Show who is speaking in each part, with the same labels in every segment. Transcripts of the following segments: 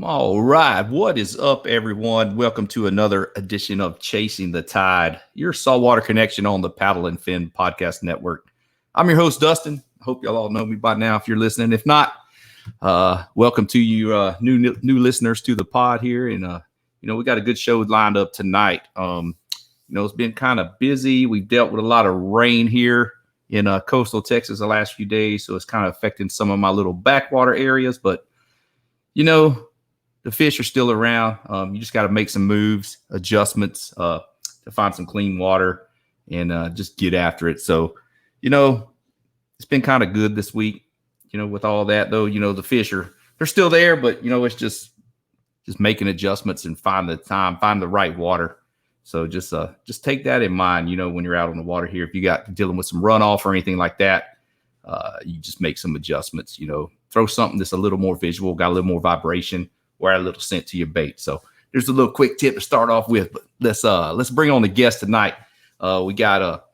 Speaker 1: All right. What is up, everyone? Welcome to another edition of Chasing the Tide, your saltwater connection on the Paddle and Fin Podcast Network. I'm your host, Dustin. I hope y'all all know me by now if you're listening. If not, welcome to you new listeners to the pod here. And, we got a good show lined up tonight. It's been kind of busy. We've dealt with a lot of rain here in coastal Texas the last few days. So it's kind of affecting some of my little backwater areas. But, the fish are still around. You just got to make some moves, adjustments to find some clean water and just get after it. So, it's been kind of good this week, with all that, though. The fish they're still there, but, it's just making adjustments and find the right water. So just take that in mind, when you're out on the water here. If you got dealing with some runoff or anything like that, you just make some adjustments, throw something that's a little more visual, got a little more vibration, or add a little scent to your bait. So there's a little quick tip to start off with, but let's bring on the guest tonight. We got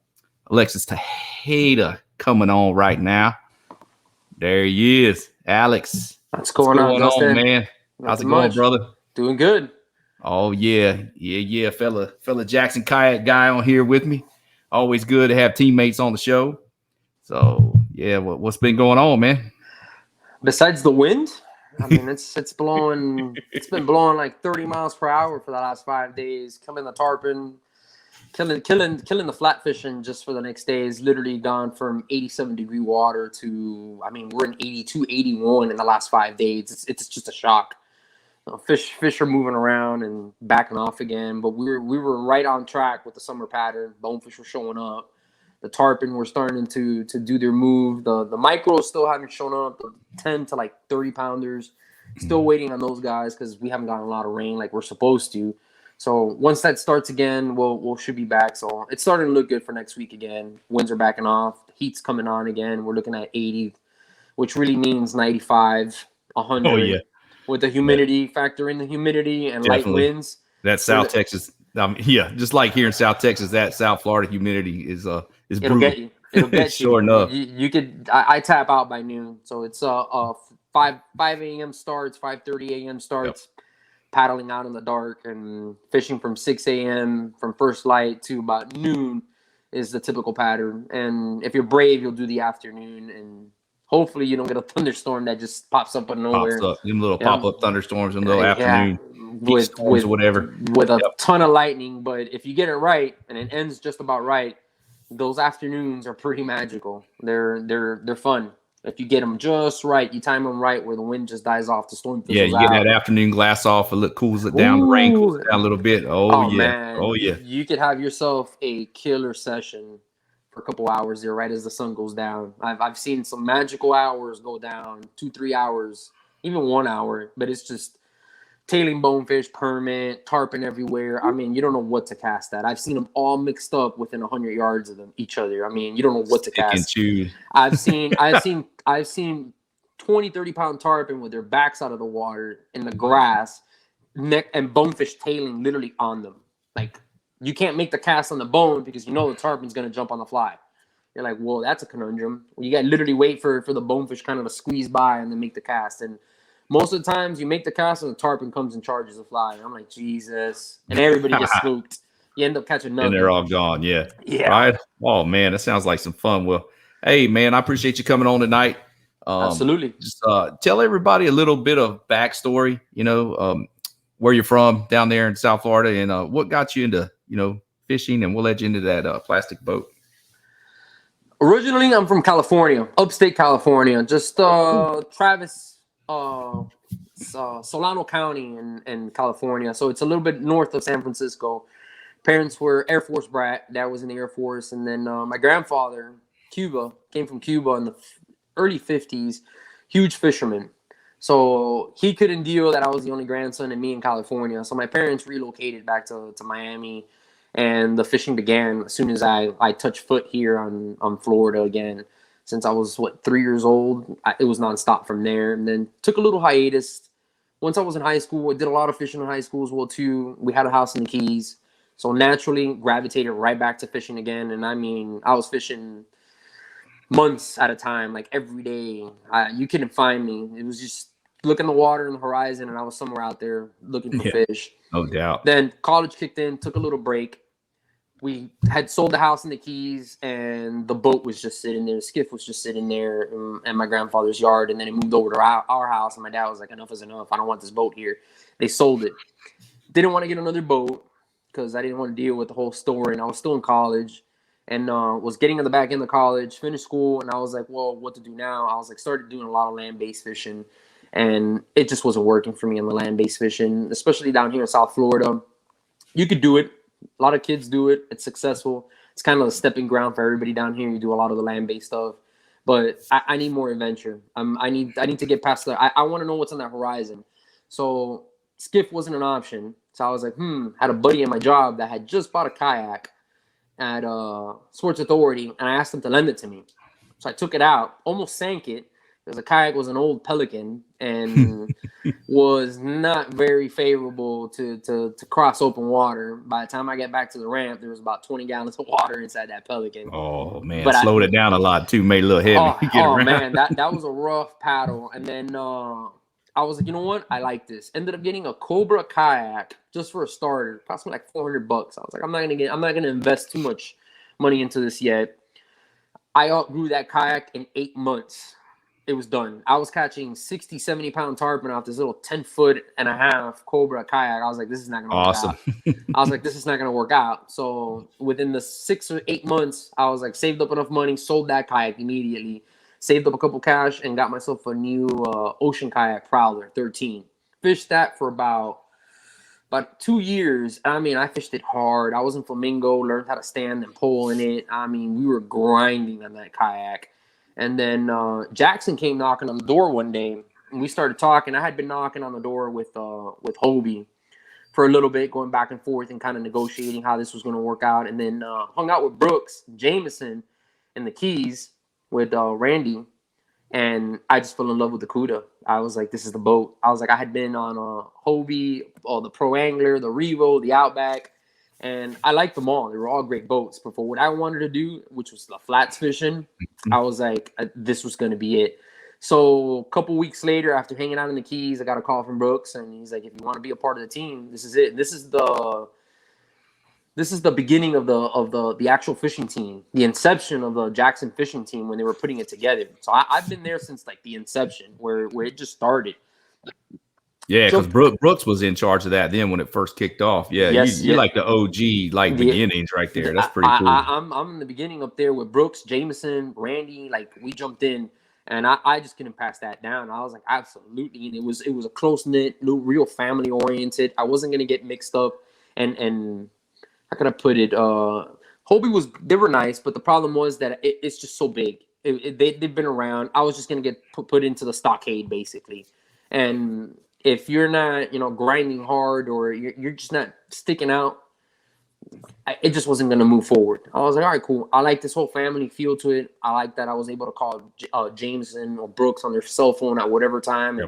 Speaker 1: Alexis Tejeda coming on right now. There he is, Alex.
Speaker 2: What's going on, Dustin?
Speaker 1: Man? How's it going, brother?
Speaker 2: Doing good.
Speaker 1: Oh yeah, fella Jackson Kayak guy on here with me. Always good to have teammates on the show. So yeah, what's been going on, man?
Speaker 2: Besides the wind, I mean, it's blowing. It's been blowing like 30 miles per hour for the last 5 days. Killing the tarpon, killing the flatfishing just for the next day is literally gone from 87-degree water to, I mean, we're in 82, 81 in the last 5 days. It's just a shock. Fish are moving around and backing off again, but we were right on track with the summer pattern. Bonefish were showing up. The tarpon were starting to do their move. The micros still haven't shown up. The 10 to like 30 pounders, still waiting on those guys because we haven't gotten a lot of rain like we're supposed to. So once that starts again, we'll should be back. So it's starting to look good for next week again. Winds are backing off. The heat's coming on again. We're looking at 80, which really means 95, 100.
Speaker 1: Oh yeah.
Speaker 2: With the humidity, factor in the humidity and
Speaker 1: Definitely.
Speaker 2: light winds.
Speaker 1: That South Texas, just like here in South Texas, that South Florida humidity is brutal.
Speaker 2: It'll get you. It'll get
Speaker 1: sure
Speaker 2: you.
Speaker 1: enough.
Speaker 2: You could. I tap out by noon, so it's 5 a.m. starts, 5:30 a.m. starts. Yep. Paddling out in the dark and fishing from 6 a.m. from first light to about noon is the typical pattern. And if you're brave, you'll do the afternoon and. Hopefully you don't get a thunderstorm that just pops up out of nowhere.
Speaker 1: Pops up, them little pop-up thunderstorms in the little afternoon
Speaker 2: with
Speaker 1: whatever.
Speaker 2: With a ton of lightning. But if you get it right and it ends just about right, those afternoons are pretty magical. They're fun. If you get them just right, you time them right where the wind just dies off, the storm fizzles out.
Speaker 1: Yeah, you get that afternoon glass off, it cools it down, the rain cools it down a little bit. Oh yeah.
Speaker 2: Man.
Speaker 1: Oh yeah.
Speaker 2: You could have yourself a killer session. A couple hours there right as the sun goes down. I've seen some magical hours go down, 2-3 hours, even 1 hour, but it's just tailing bonefish, permit, tarpon everywhere. I mean, you don't know what to cast at. I've seen them all mixed up within 100 yards of each other. I mean, you don't know what to cast. I've seen 20-30 pound tarpon with their backs out of the water in the grass, neck and bonefish tailing literally on them. Like, you can't make the cast on the bone because you know the tarpon's going to jump on the fly. You're like, well, that's a conundrum. You got to literally wait for the bonefish kind of to squeeze by and then make the cast. And most of the times you make the cast and the tarpon comes and charges the fly. And I'm like, Jesus. And everybody gets spooked. You end up catching nothing.
Speaker 1: And they're all gone, yeah.
Speaker 2: Yeah.
Speaker 1: Right? Oh, man, that sounds like some fun. Well, hey, man, I appreciate you coming on tonight.
Speaker 2: Absolutely.
Speaker 1: Just tell everybody a little bit of backstory, where you're from down there in South Florida and what got you into fishing and what led you into that plastic boat?
Speaker 2: Originally, I'm from California, upstate California, just Travis, Solano County in California. So it's a little bit north of San Francisco. Parents were Air Force brat. Dad was in the Air Force. And then my grandfather, came from Cuba in the early 50s, huge fisherman. So he couldn't deal that I was the only grandson and me in California. So my parents relocated back to Miami, and the fishing began as soon as I touched foot here on Florida again. Since I was, 3 years old, it was nonstop from there. And then took a little hiatus. Once I was in high school, I did a lot of fishing in high school as well, too. We had a house in the Keys. So naturally gravitated right back to fishing again. And I mean, I was fishing months at a time, like every day. You couldn't find me. It was just look in the water in the horizon, and I was somewhere out there looking for fish.
Speaker 1: No doubt.
Speaker 2: Then college kicked in, took a little break. We had sold the house and the keys, and the boat was just sitting there. The skiff was just sitting there in my grandfather's yard. And then it moved over to our house, and my dad was like, enough is enough. I don't want this boat here. They sold it. Didn't want to get another boat because I didn't want to deal with the whole story. And I was still in college and was getting in the back end of college, finished school. And I was like, well, what to do now? I was like, started doing a lot of land-based fishing. And it just wasn't working for me on the land-based fishing, especially down here in South Florida. You could do it. A lot of kids do it. It's successful. It's kind of a stepping ground for everybody down here. You do a lot of the land-based stuff, but I need more adventure. I need to get past that. I want to know what's on that horizon. So skiff wasn't an option. So I was like, had a buddy at my job that had just bought a kayak at Sports Authority, and I asked him to lend it to me. So I took it out, almost sank it. Because the kayak was an old Pelican and was not very favorable to cross open water. By the time I get back to the ramp, there was about 20 gallons of water inside that Pelican.
Speaker 1: Oh, man. But slowed it down a lot, too. Made it a little heavy.
Speaker 2: Man. That was a rough paddle. And then I was like, you know what? I like this. Ended up getting a Cobra kayak just for a starter. Cost me like $400. I was like, I'm not gonna invest too much money into this yet. I outgrew that kayak in 8 months. It was done. I was catching 60, 70 pound tarpon off this little 10.5-foot Cobra kayak. I was like, this is not going to work out. I was like, this is not going to work out. So within the 6 or 8 months, I was like, saved up enough money, sold that kayak immediately, saved up a couple cash, and got myself a new ocean kayak, Prowler 13. Fished that for about 2 years. I mean, I fished it hard. I was in Flamingo, learned how to stand and pull in it. I mean, we were grinding on that kayak. And then Jackson came knocking on the door one day, and we started talking. I had been knocking on the door with Hobie for a little bit, going back and forth and kind of negotiating how this was going to work out. And then hung out with Brooks, Jameson, in the Keys with Randy, and I just fell in love with the Cuda. I was like, this is the boat. I was like, I had been on Hobie, the Pro Angler, the Revo, the Outback. And I liked them all. They were all great boats. But for what I wanted to do, which was the flats fishing, I was like, this was going to be it. So a couple weeks later, after hanging out in the Keys, I got a call from Brooks. And he's like, if you want to be a part of the team, this is it. This is the beginning of the actual fishing team, the inception of the Jackson fishing team when they were putting it together. So I've been there since like the inception where it just started.
Speaker 1: Yeah, because Brooks was in charge of that then when it first kicked off. Yeah, you're like the OG, like beginnings right there. That's pretty cool.
Speaker 2: I'm in the beginning up there with Brooks, Jameson, Randy. Like we jumped in, and I just couldn't pass that down. I was like, absolutely, and it was a close knit, real family oriented. I wasn't gonna get mixed up, and how can I put it? Hobie they were nice, but the problem was that it's just so big. They've been around. I was just gonna get put into the stockade basically, and if you're not, grinding hard or you're just not sticking out, it just wasn't going to move forward. I was like, all right, cool. I like this whole family feel to it. I like that I was able to call Jameson or Brooks on their cell phone at whatever time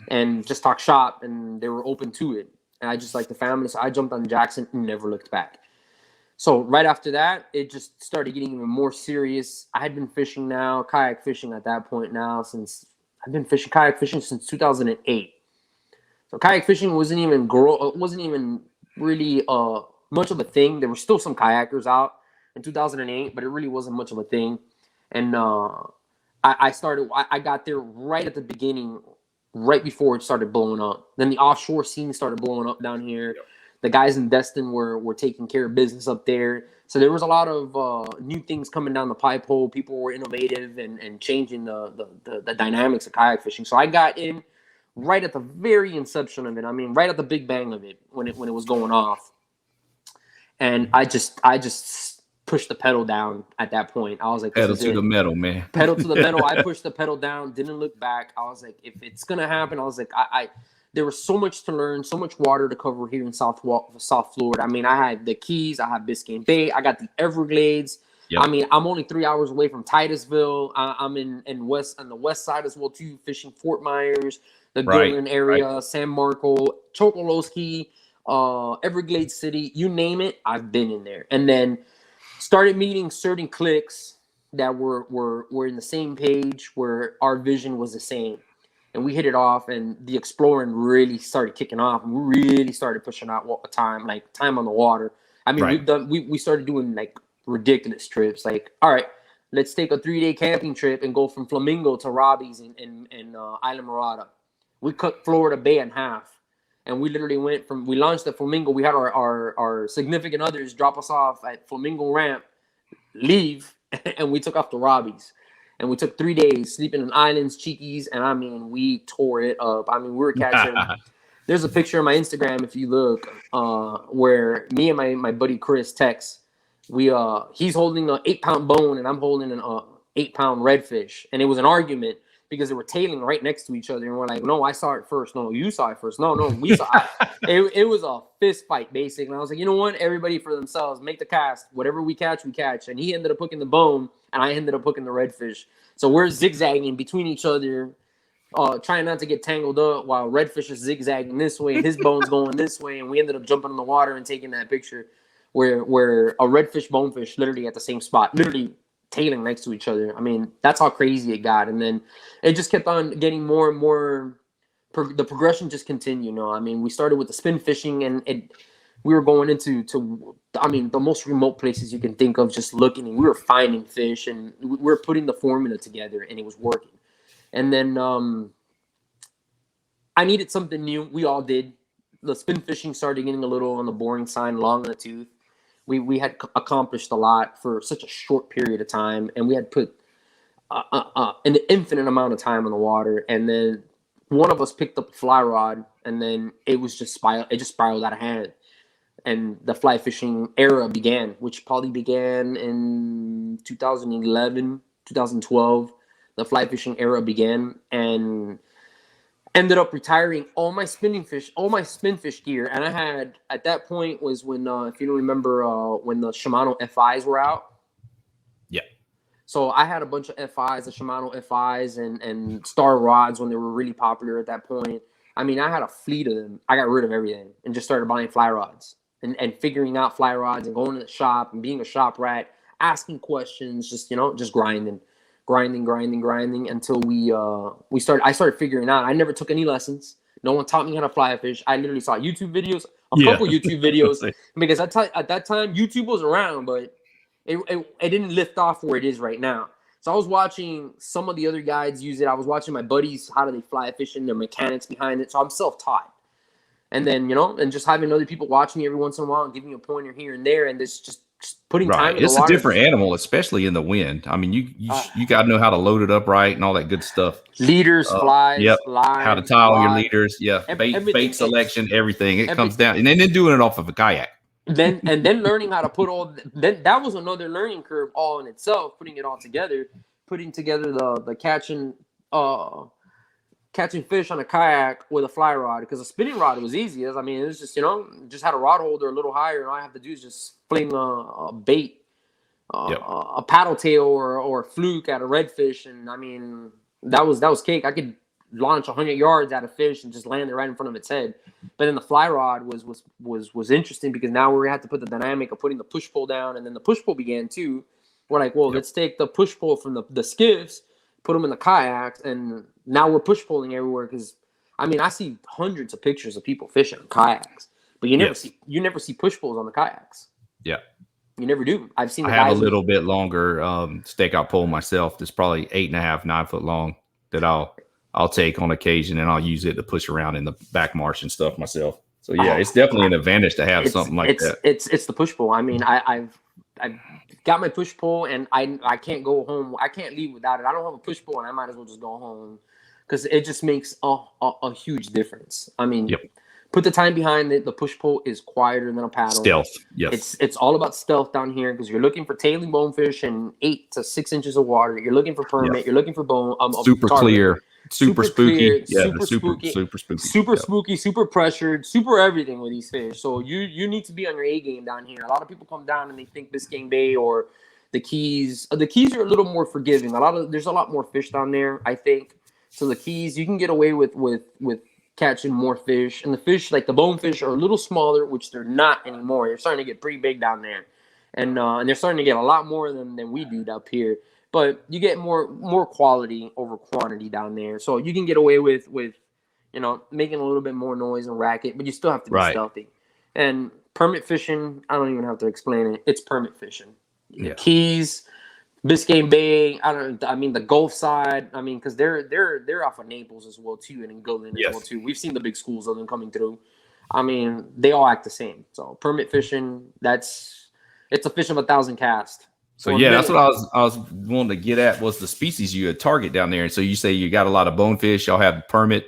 Speaker 2: and just talk shop, and they were open to it. And I just like the family. So I jumped on Jackson and never looked back. So right after that, it just started getting even more serious. I had been fishing kayak fishing at that point now I've been kayak fishing since 2008. So kayak fishing wasn't even really much of a thing. There were still some kayakers out in 2008, but it really wasn't much of a thing. And I got there right at the beginning, right before it started blowing up. Then the offshore scene started blowing up down here. Yep. The guys in Destin were taking care of business up there. So there was a lot of new things coming down the pipe hole. People were innovative and changing the dynamics of kayak fishing. So I got in right at the very inception of it. I mean, right at the big bang of it when it was going off. And I just pushed the pedal down at that point. I was like,
Speaker 1: pedal to the metal, man.
Speaker 2: Pedal to the metal. I pushed the pedal down, didn't look back. I was like, if it's gonna happen, I was like, there was so much to learn, so much water to cover here in South Florida. I mean, I had the Keys, I had Biscayne Bay, I got the Everglades. Yep. I mean, I'm only 3 hours away from Titusville. I'm on the west side as well too, fishing Fort Myers, the Golden area, San Marco, Chokoloskee, Everglades City, you name it, I've been in there. And then started meeting certain cliques that were in the same page, where our vision was the same. and we hit it off, and the exploring really started kicking off, and we really started pushing out time on the water. I mean, we started doing like ridiculous trips. Like, all right, let's take a 3-day camping trip and go from Flamingo to Robbie's in Isla Morada. We cut Florida Bay in half. And we literally we launched at Flamingo. We had our significant others drop us off at Flamingo Ramp, leave, and we took off to Robbie's. And we took 3 days sleeping in islands, cheekies, and I mean, we tore it up. I mean, we were catching. There's a picture on my Instagram, if you look, where me and my buddy Chris Tex, he's holding an 8-pound bone and I'm holding an 8-pound redfish. And it was an argument because they were tailing right next to each other. And we're like, no, I saw it first. No, you saw it first. No, we saw it. It was a fist fight, basically. And I was like, you know what? Everybody for themselves. Make the cast. Whatever we catch, we catch. And he ended up hooking the bone, and I ended up hooking the redfish. So we're zigzagging between each other, trying not to get tangled up while redfish is zigzagging this way and his bone's going this way. And we ended up jumping in the water and taking that picture where a redfish, bonefish, literally at the same spot, literally tailing next to each other. I mean, that's how crazy it got. And then it just kept on getting more and more. The progression just continued. You know, I mean, we started with the spin fishing, and we were going into the most remote places you can think of, just looking, and we were finding fish, and we were putting the formula together, and it was working. And then I needed something new. We all did. The spin fishing started getting a little on the boring side, long in the tooth. We had accomplished a lot for such a short period of time, and we had put an infinite amount of time on the water. And then one of us picked up a fly rod, and then it just spiraled out of hand. And the fly fishing era began, which probably began in 2011, 2012. The fly fishing era began, and ended up retiring all my spin fish gear. And I had, at that point, was when, if you don't remember, when the Shimano FIs were out.
Speaker 1: Yeah.
Speaker 2: So I had a bunch of FIs, the Shimano FIs and Star rods when they were really popular at that point. I mean, I had a fleet of them. I got rid of everything and just started buying fly rods and figuring out fly rods and going to the shop and being a shop rat, asking questions, just grinding until I started figuring out. I never took any lessons. No one taught me how to fly a fish. I literally saw YouTube videos, couple YouTube videos, because at that time YouTube was around, but it didn't lift off where it is right now. So I was watching some of the other guides use it. I was watching my buddies, how do they fly a fish and their mechanics behind it. So I'm self-taught. And then, and just having other people watch me every once in a while and giving me a pointer here and there, and this just putting time in the water.
Speaker 1: It's a different animal, especially in the wind. I mean, you got to know how to load it up right and all that good stuff.
Speaker 2: Leaders, flies, lines,
Speaker 1: how to tile your leaders, bait selection, everything. It comes down, and then doing it off of a kayak.
Speaker 2: Then learning how to put that was another learning curve all in itself. Putting it all together, putting together the catching fish on a kayak with a fly rod, because a spinning rod was easy. It was just, just had a rod holder a little higher, and all I have to do is just fling a bait, a paddle tail or a fluke at a redfish, and I mean that was cake. I could launch 100 yards at a fish and just land it right in front of its head. But then the fly rod was interesting, because now we had to put the dynamic of putting the push pull down, and then the push pull began too. We're like, well, let's take the push pull from the skiffs, put them in the kayaks, and now we're push pulling everywhere. Because I mean, I see hundreds of pictures of people fishing on kayaks, but you never see push pulls on the kayaks.
Speaker 1: Yeah,
Speaker 2: you never do. I've seen.
Speaker 1: I have a little bit longer stakeout pole myself. That's probably 8.5, 9 foot long, that I'll take on occasion, and I'll use it to push around in the back marsh and stuff myself. So yeah, it's definitely an advantage to have something like that.
Speaker 2: It's the push pull. I mean, I've got my push pull, and I can't go home. I can't leave without it. I don't have a push pull, and I might as well just go home, because it just makes a huge difference. I mean, put the time behind it. The push pull is quieter than a paddle.
Speaker 1: Stealth. Yes.
Speaker 2: It's all about stealth down here, because you're looking for tailing bonefish in 8 to 6 inches of water. You're looking for permit. You're looking for bone.
Speaker 1: Super clear. Super spooky.
Speaker 2: Super spooky. Super spooky, super pressured, super everything with these fish. So you need to be on your A game down here. A lot of people come down and they think Biscayne Bay or the Keys. The Keys are a little more forgiving. There's a lot more fish down there, I think. So the Keys, you can get away with catching more fish. And the fish, like the bonefish, are a little smaller, which they're not anymore. They're starting to get pretty big down there. And they're starting to get a lot more than we do up here. but you get more quality over quantity down there. So you can get away with making a little bit more noise and racket, but you still have to be stealthy. And permit fishing, I don't even have to explain it. It's permit fishing.
Speaker 1: Yeah.
Speaker 2: Keys, Biscayne Bay. The Gulf side. I mean, because they're off of Naples as well too, and in Gildan as well too. We've seen the big schools of them coming through. I mean, they all act the same. So permit fishing, it's a fish of 1,000 casts.
Speaker 1: So yeah, that's what I was wanting to get at was the species you target down there. And so you say you got a lot of bonefish. Y'all have permit,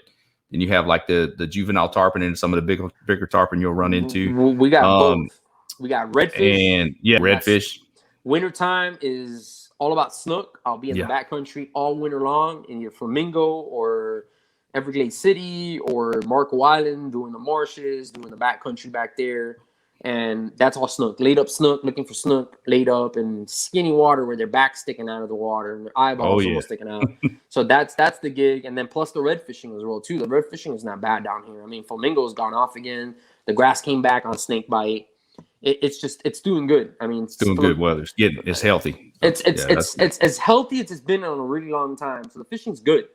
Speaker 1: and you have like the juvenile tarpon and some of the bigger tarpon you'll run into.
Speaker 2: We got both. We got redfish
Speaker 1: and redfish.
Speaker 2: Wintertime is all about snook. I'll be in the backcountry all winter long in your Flamingo or Everglades City or Marco Island, doing the marshes, doing the backcountry back there. And that's all snook, laid up snook, looking for snook, laid up in skinny water where their back's sticking out of the water and their eyeballs almost sticking out. So that's the gig. And then plus the red fishing as well too. The red fishing is not bad down here. I mean, Flamingo's gone off again. The grass came back on snake bite. It's doing good. I mean, it's
Speaker 1: doing good weather. It's healthy.
Speaker 2: It's as healthy as it's been in a really long time. So the fishing's good.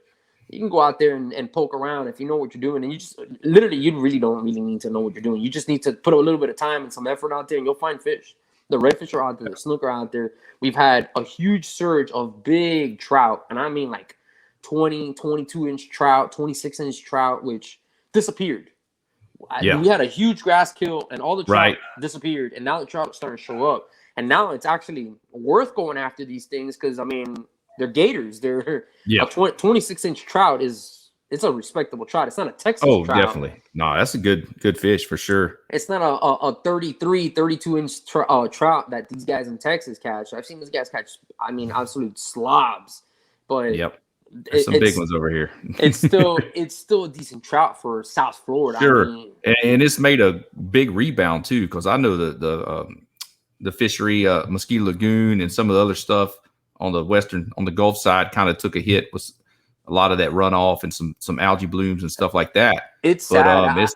Speaker 2: You can go out there and poke around if you know what you're doing. And you just you really don't need to know what you're doing. You just need to put a little bit of time and some effort out there and you'll find fish. The redfish are out there, the snook are out there. We've had a huge surge of big trout. And I mean like 20, 22-inch trout, 26-inch trout, which disappeared. We had a huge grass kill and all the trout disappeared. And now the trout are starting to show up. And now it's actually worth going after these things because, I mean, they're gators. They're a 26-inch trout it's a respectable trout. It's not a Texas trout. Oh, definitely.
Speaker 1: No, that's a good fish for sure.
Speaker 2: It's not a 33, 32-inch trout that these guys in Texas catch. I've seen these guys catch, I mean, absolute slobs. But
Speaker 1: there's some big ones over here.
Speaker 2: it's still a decent trout for South Florida.
Speaker 1: Sure.
Speaker 2: I mean,
Speaker 1: and it's made a big rebound too, because I know the fishery, Mosquito Lagoon and some of the other stuff on the Gulf side kind of took a hit with a lot of that runoff and some algae blooms and stuff like that.
Speaker 2: It's sad.
Speaker 1: There's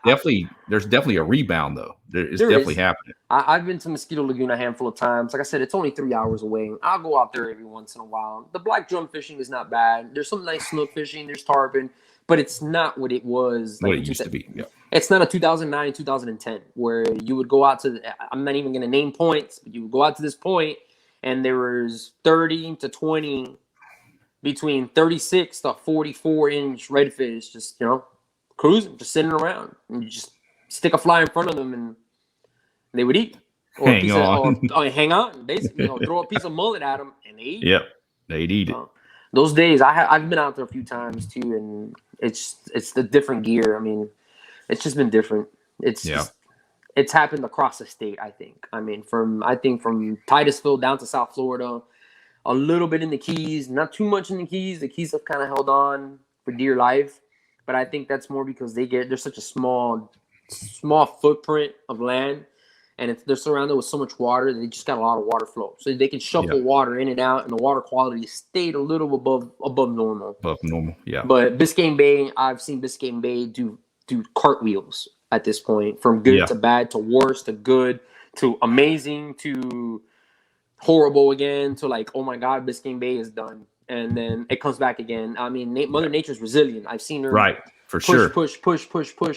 Speaker 1: definitely a rebound though. It's definitely happening.
Speaker 2: I've been to Mosquito Lagoon a handful of times. Like I said, it's only 3 hours away. I'll go out there every once in a while. The black drum fishing is not bad. There's some nice snook fishing. There's tarpon, but it's not what it was.
Speaker 1: What it used to be. Yeah.
Speaker 2: It's not a 2009, 2010 where you would go out to. I'm not even going to name points, but you would go out to this point and there was 30 to 20. Between 36 to 44-inch redfish, just cruising, just sitting around, and you just stick a fly in front of them, and they would eat. Or hang on, basically, throw a piece of mullet at them, and they eat.
Speaker 1: Yep, they'd eat it.
Speaker 2: Those days, I've been out there a few times too, and it's the different gear. I mean, it's just been different. It's happened across the state. I think. I mean, from Titusville down to South Florida. A little bit in the Keys, not too much in the Keys. The Keys have kind of held on for dear life, but I think that's more because they're such a small footprint of land, and they're surrounded with so much water that they just got a lot of water flow, so they can shuffle water in and out, and the water quality stayed a little above normal.
Speaker 1: Above normal, yeah.
Speaker 2: But Biscayne Bay, I've seen Biscayne Bay do cartwheels at this point, from good to bad to worse to good to amazing to horrible again to like, oh my God, Biscayne Bay is done. And then it comes back again. I mean, Mother Nature's resilient. I've seen her push.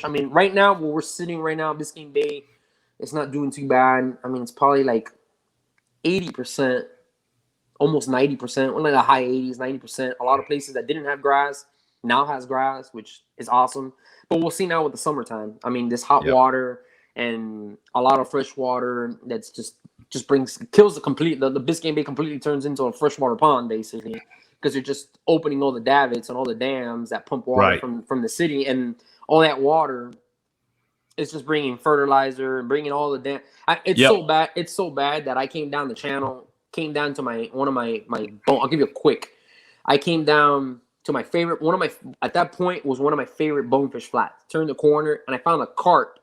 Speaker 2: I mean, right now, where we're sitting right now, Biscayne Bay, it's not doing too bad. I mean, it's probably like 80%, almost 90%, one of the high 80s, 90%. A lot of places that didn't have grass now has grass, which is awesome. But we'll see now with the summertime. I mean, this hot water and a lot of fresh water that's just kills the Biscayne Bay completely turns into a freshwater pond basically, because you're just opening all the davits and all the dams that pump water from the city, and all that water is just bringing fertilizer and bringing all the dam. So bad. It's so bad that I came down the channel, came down to I'll give you a quick. I came down to my favorite, at that point was one of my favorite bonefish flats. Turned the corner and I found a cart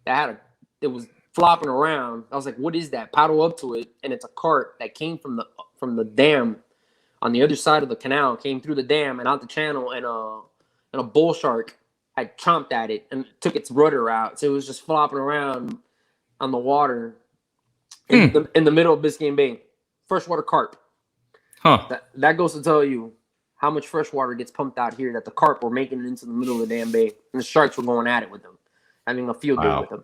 Speaker 2: that it was flopping around. I was like, what is that? Paddle up to it, and it's a cart that came from the dam on the other side of the canal, came through the dam and out the channel, and a bull shark had chomped at it and took its rudder out. So it was just flopping around on the water in the middle of Biscayne Bay. Freshwater carp.
Speaker 1: Huh.
Speaker 2: That goes to tell you how much fresh water gets pumped out here that the carp were making it into the middle of the damn bay, and the sharks were going at it with them, having a field day with them.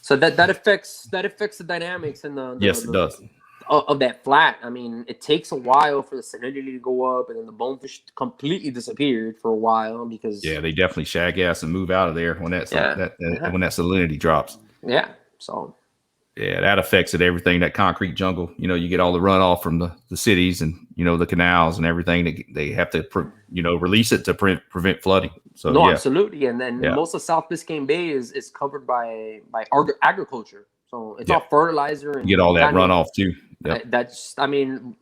Speaker 2: So that affects the dynamics and
Speaker 1: Yes, it does.
Speaker 2: Of that flat. I mean, it takes a while for the salinity to go up, and then the bonefish completely disappeared for a while because
Speaker 1: they definitely shag ass and move out of there when when that salinity drops.
Speaker 2: Yeah. So
Speaker 1: that affects it. Everything, that concrete jungle. You get all the runoff from the cities and the canals and everything. They have to release it to prevent flooding. So
Speaker 2: no, absolutely. And then most of South Biscayne Bay is covered by agriculture. So it's all fertilizer and
Speaker 1: you get all that runoff too.
Speaker 2: Yep.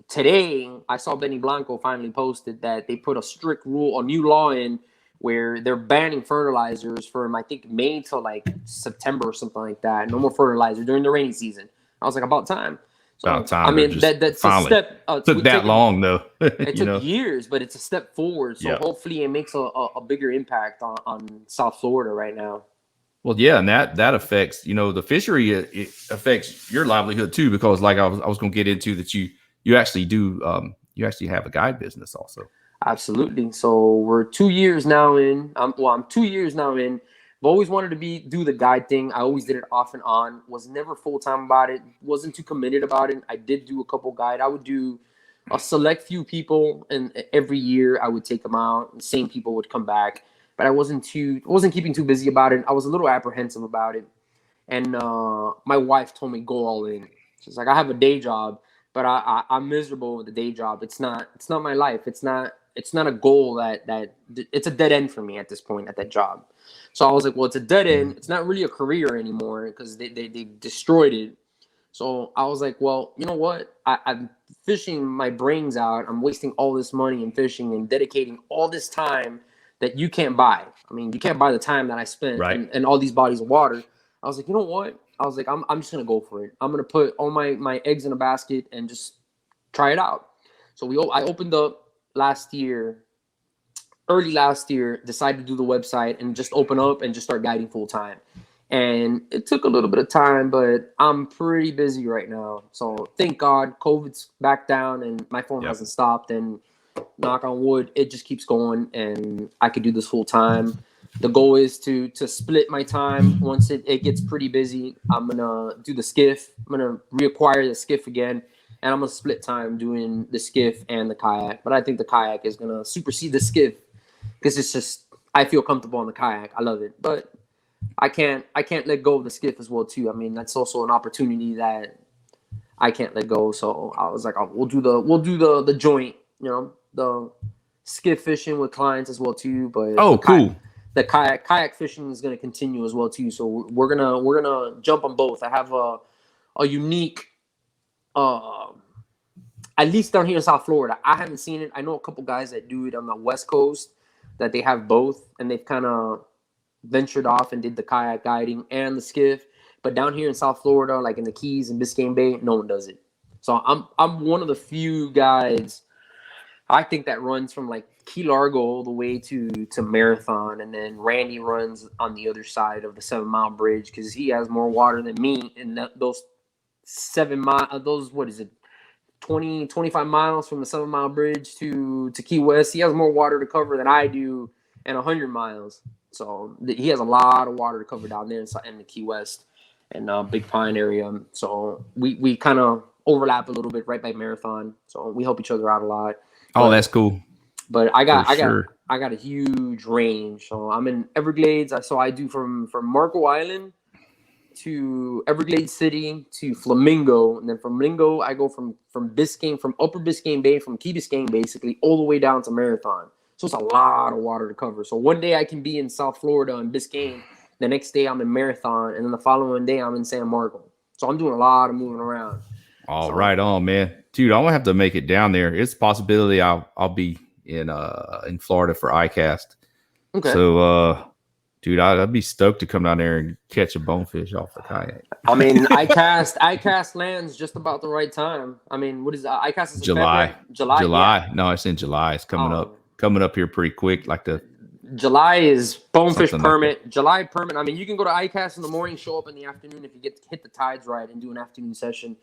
Speaker 2: Today I saw Benny Blanco finally posted that they put a strict rule, a new law in where they're banning fertilizers from I think May till like September or something like that. No more fertilizer during the rainy season. I was like, about time. So,
Speaker 1: about time.
Speaker 2: I mean, that's finally. A step.
Speaker 1: Took that long though.
Speaker 2: It took years, but it's a step forward. So hopefully it makes a bigger impact on South Florida right now.
Speaker 1: Well, yeah, and that affects, the fishery. It affects your livelihood too, because like I was going to get into that, you actually do, you actually have a guide business also.
Speaker 2: Absolutely. So we're 2 years now in. I'm 2 years now in. I've always wanted to do the guide thing. I always did it off and on. Was never full time about it. Wasn't too committed about it. I did do a couple guide. I would do a select few people, and every year I would take them out. And the same people would come back. But I wasn't keeping too busy about it. I was a little apprehensive about it. And my wife told me go all in. She's like, I have a day job, but I'm miserable with the day job. It's not my life. It's not a goal that it's a dead end for me at this point at that job. So I was like, well, it's a dead end. It's not really a career anymore because they destroyed it. So I was like, well, you know what? I'm fishing my brains out. I'm wasting all this money in fishing and dedicating all this time that you can't buy. I mean, you can't buy the time that I spent and all these bodies of water. I was like, you know what? I was like, I'm just going to go for it. I'm going to put all my eggs in a basket and just try it out. So I opened up early last year, decided to do the website and just open up and just start guiding full time. And it took a little bit of time, but I'm pretty busy right now. So thank God COVID's back down and my phone hasn't stopped, and knock on wood, it just keeps going and I could do this full time. The goal is to split my time. Once it gets pretty busy, I'm going to do the skiff. I'm going to reacquire the skiff again, and I'm going to split time doing the skiff and the kayak. But I think the kayak is going to supersede the skiff because it's just, I feel comfortable on the kayak. I love it. But I can't let go of the skiff as well too. I mean, that's also an opportunity that I can't let go. So I was like, we'll do the joint, the skiff fishing with clients as well too. But
Speaker 1: cool.
Speaker 2: The kayak fishing is going to continue as well too. So we're gonna jump on both. I have a unique, at least down here in South Florida. I haven't seen it. I know a couple guys that do it on the West Coast that they have both, and they've kind of ventured off and did the kayak guiding and the skiff. But down here in South Florida, like in the Keys and Biscayne Bay, no one does it. So I'm one of the few guys I think that runs from like Key Largo all the way to Marathon, and then Randy runs on the other side of the 7 Mile Bridge because he has more water than me in those 7 mile. Those, what is it, 25 miles from the 7 Mile Bridge to Key West. He has more water to cover than I do, and 100 miles. So he has a lot of water to cover down there in the Key West and Big Pine area. So we kind of overlap a little bit right by Marathon. So we help each other out a lot.
Speaker 1: Oh, that's cool.
Speaker 2: But I got a huge range. So I'm in Everglades. So I do from Marco Island to Everglades City to Flamingo, and then from Flamingo I go from Biscayne, from Upper Biscayne Bay, from Key Biscayne basically all the way down to Marathon. So it's a lot of water to cover. So one day I can be in South Florida and Biscayne, the next day I'm in Marathon, and then the following day I'm in San Marco. So I'm doing a lot of moving around.
Speaker 1: Right on, man. Dude, I'm gonna have to make it down there. It's a possibility I'll be in Florida for ICAST.
Speaker 2: Okay.
Speaker 1: So dude, I'd be stoked to come down there and catch a bonefish off the kayak.
Speaker 2: I mean, ICAST lands just about the right time. I mean, what is ICAST? Is
Speaker 1: July.
Speaker 2: July. Yeah.
Speaker 1: No, it's in July. It's coming up here pretty quick. Like the
Speaker 2: July is bonefish permit.
Speaker 1: Like
Speaker 2: July permit. I mean, you can go to ICAST in the morning, show up in the afternoon if you hit the tides right and do an afternoon session.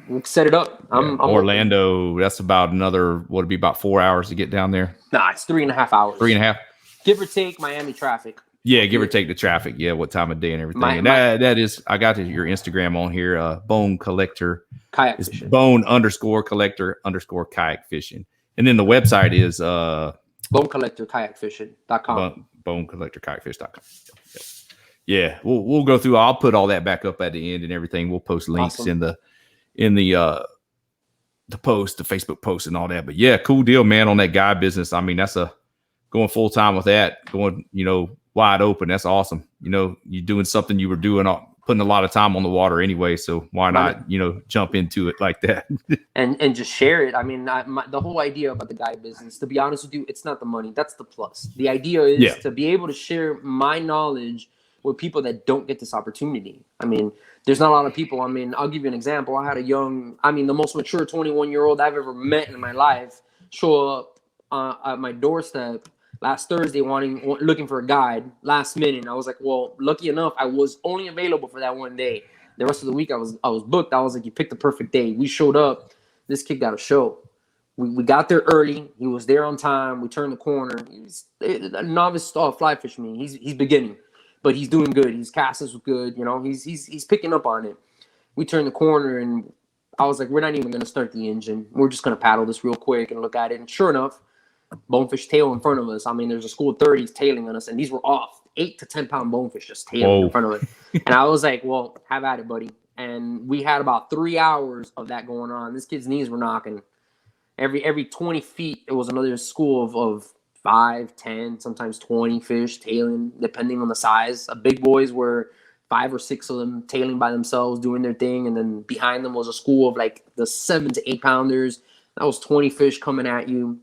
Speaker 2: We'll set it up. I'm
Speaker 1: Orlando. Open. That's about another. What would be about 4 hours to get down there?
Speaker 2: Nah, it's 3.5 hours.
Speaker 1: 3.5,
Speaker 2: give or take Miami traffic.
Speaker 1: Yeah, give or take the traffic. Yeah, what time of day and everything. That is. I got your Instagram on here. Bone Collector
Speaker 2: Kayak
Speaker 1: it's
Speaker 2: fishing.
Speaker 1: Bone_collector_kayak fishing, and then the website is
Speaker 2: bonecollectorkayakfishing.com.
Speaker 1: Bonecollectorkayakfish.com. Yeah, we'll go through. I'll put all that back up at the end and everything. We'll post links in the post, the Facebook post, and all that. But yeah, cool deal, man. On that guide business, I mean, that's going full time with that, going wide open. That's awesome. You're doing something you were doing, putting a lot of time on the water anyway. So why not, jump into it like that
Speaker 2: and just share it. I mean, the whole idea about the guide business, to be honest with you, it's not the money. That's the plus. The idea is to be able to share my knowledge with people that don't get this opportunity. I mean, there's not a lot of people. I mean, I'll give you an example. I had the most mature 21-year-old I've ever met in my life show up at my doorstep last Thursday looking for a guide last minute. And I was like, well, lucky enough, I was only available for that one day. The rest of the week I was booked. I was like, you picked the perfect day. We showed up. This kid got a show. We got there early. He was there on time. We turned the corner. He's a novice fly fisherman. He's beginning, but he's doing good. His cast is good. He's picking up on it. We turned the corner and I was like, we're not even going to start the engine. We're just going to paddle this real quick and look at it. And sure enough, bonefish tail in front of us. I mean, there's a school of 30s tailing on us, and these were off 8 to 10 pound bonefish just tailing in front of us. And I was like, well, have at it, buddy. And we had about 3 hours of that going on. This kid's knees were knocking. Every 20 feet, it was another school of 5, 10, sometimes 20 fish tailing, depending on the size. Big boys were 5 or 6 of them tailing by themselves, doing their thing. And then behind them was a school of like the 7 to 8 pounders. That was 20 fish coming at you.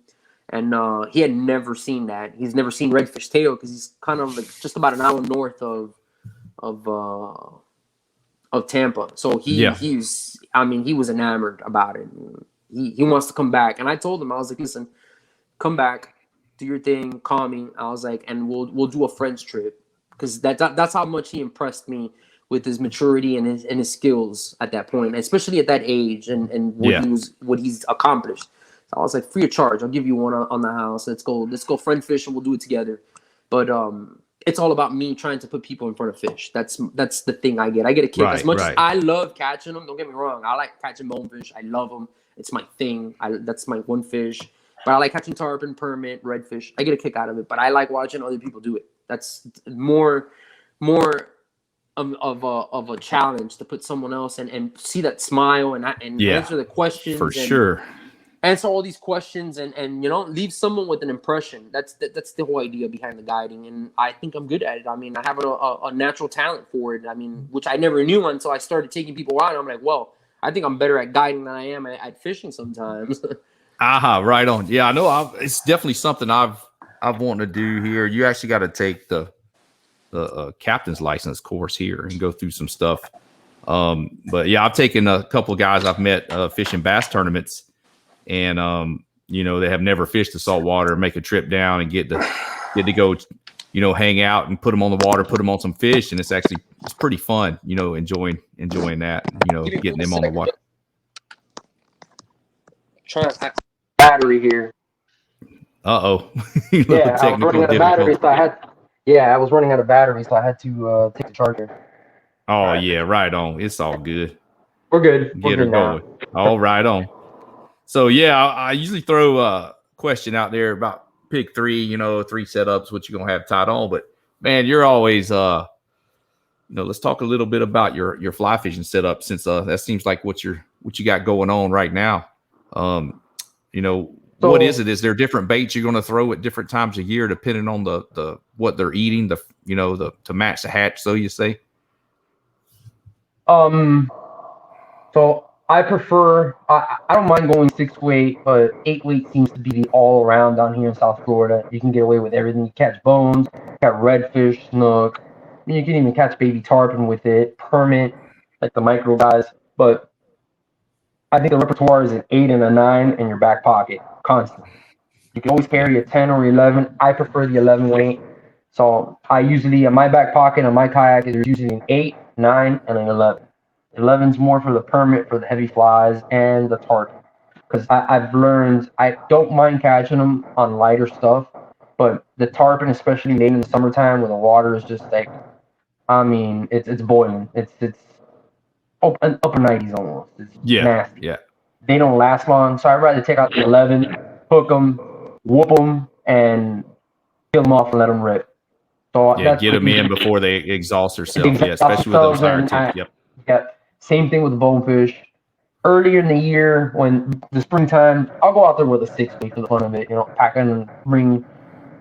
Speaker 2: And he had never seen that. He's never seen redfish tail because he's kind of like just about an hour north of Tampa. So he was enamored about it. He wants to come back. And I told him, I was like, listen, come back, do your thing, call me. I was like, and we'll do a friends trip, because that's how much he impressed me with his maturity and his skills at that point, especially at that age and what he's accomplished. So I was like, free of charge. I'll give you one on the house. Let's go friend fish and we'll do it together. But it's all about me trying to put people in front of fish. That's the thing I get. I get a kick. As much as I love catching them, don't get me wrong. I like catching bonefish. I love them. It's my thing. That's my one fish. But I like catching tarpon, permit, redfish. I get a kick out of it. But I like watching other people do it. That's more of a challenge to put someone else and see that smile and answer the questions.
Speaker 1: For sure.
Speaker 2: Answer all these questions and leave someone with an impression. That's the whole idea behind the guiding, and I think I'm good at it. I mean, I have a natural talent for it. I mean, which I never knew until I started taking people out. And I'm like, well, I think I'm better at guiding than I am at fishing sometimes.
Speaker 1: Right on. Yeah, I know. It's definitely something I've wanted to do here. You actually got to take the captain's license course here and go through some stuff. But yeah, I've taken a couple of guys I've met fishing bass tournaments. And they have never fished the salt water, make a trip down and get to go, hang out and put them on the water, put them on some fish, and it's pretty fun, enjoying that, getting them on the water.
Speaker 2: Trying to pack battery here.
Speaker 1: Uh-oh.
Speaker 2: Yeah, I was running out of battery, I was running out of battery, so I had to take the charger.
Speaker 1: Oh yeah, right on. It's all good.
Speaker 2: We're good.
Speaker 1: Get her going. All right on. So, yeah, I usually throw a question out there about pick 3, 3 setups, what you're going to have tied on. But, man, you're always, let's talk a little bit about your fly fishing setup, since that seems like what you got going on right now. What is it? Is there different baits you're going to throw at different times of year depending on the what they're eating, to match the hatch, so you say?
Speaker 3: So I prefer, I don't mind going 6-weight, but 8-weight seems to be the all around down here in South Florida. You can get away with everything. You catch bones, you got redfish, snook. I mean, you can even catch baby tarpon with it, permit, like the micro guys. But I think the repertoire is an 8 and a 9 in your back pocket, constantly. You can always carry a 10 or 11. I prefer the 11 weight. So I usually, in my back pocket on my kayak, there's usually an 8, 9, and an 11. 11's more for the permit for the heavy flies and the target. Because I've learned I don't mind catching them on lighter stuff, but the tarpon, especially late in the summertime where the water is just like, I mean, it's boiling. It's upper 90s almost. It's nasty.
Speaker 1: Yeah.
Speaker 3: They don't last long, so I'd rather take out the 11, hook them, whoop them, and kill them off and let them rip. So
Speaker 1: get them in before they exhaust themselves. Yeah, especially with those higher tips.
Speaker 3: Yep. Same thing with the bonefish. Earlier in the year, when the springtime, I'll go out there with a 6-weight for the fun of it. Pack in and bring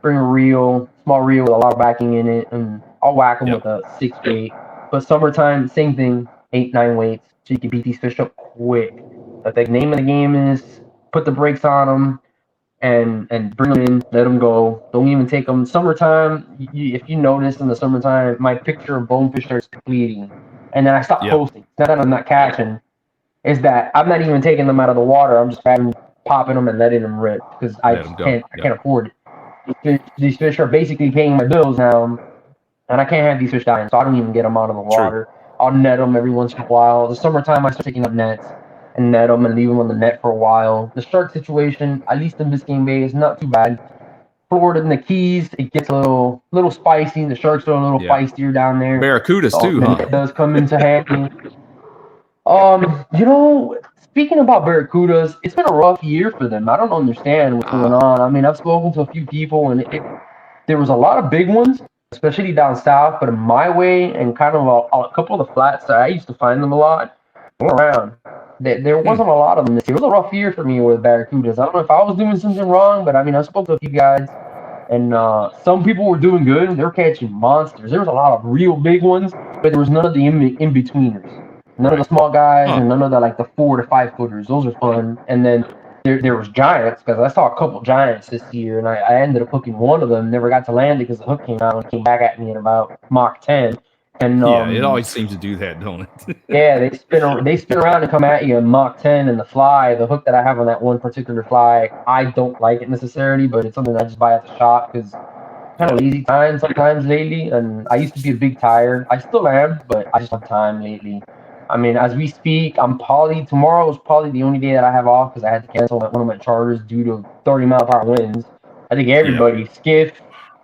Speaker 3: a reel, small reel with a lot of backing in it, and I'll whack them with a 6-weight. But summertime, same thing, 8, 9 weights, so you can beat these fish up quick. But the name of the game is put the brakes on them and bring them in, let them go. Don't even take them. Summertime, if you notice in the summertime, my picture of bonefish starts depleting, and then I stop posting. Not that I'm not catching. Is that I'm not even taking them out of the water. I'm just popping them and letting them rip because I can't afford it. These fish are basically paying my bills now, and I can't have these fish dying, so I don't even get them out of the water. I'll net them every once in a while. The summertime, I start taking up nets and net them and leave them on the net for a while. The shark situation, at least in Biscayne Bay, is not too bad. Florida and the Keys, it gets a little spicy. The sharks are a little feistier down there.
Speaker 1: Barracudas too, huh?
Speaker 3: It does come into handy. Speaking about barracudas, it's been a rough year for them. I don't understand what's going on. I mean, I've spoken to a few people, and there was a lot of big ones, especially down south, but in my way and kind of a couple of the flats that I used to find them a lot, around. There wasn't a lot of them this year. It was a rough year for me with barracudas. I don't know if I was doing something wrong, but I mean, I spoke to a few guys, and some people were doing good. They were catching monsters. There was a lot of real big ones, but there was none of the in-betweeners. None of the small guys and none of the 4 to 5 footers. Those are fun. And then there was giants, because I saw a couple giants this year, and I ended up hooking one of them. Never got to land it because the hook came out and came back at me at about Mach 10. And
Speaker 1: it always seems to do that, don't it?
Speaker 3: Yeah, they spin around and come at you in Mach 10. And the hook that I have on that one particular fly, I don't like it necessarily, but it's something I just buy at the shop because kind of lazy time sometimes lately. And I used to be a big tire. I still am, but I just have time lately. I mean, as we speak, tomorrow is probably the only day that I have off because I had to cancel one of my charters due to 30-mile-per-hour winds. I think everybody, skiff,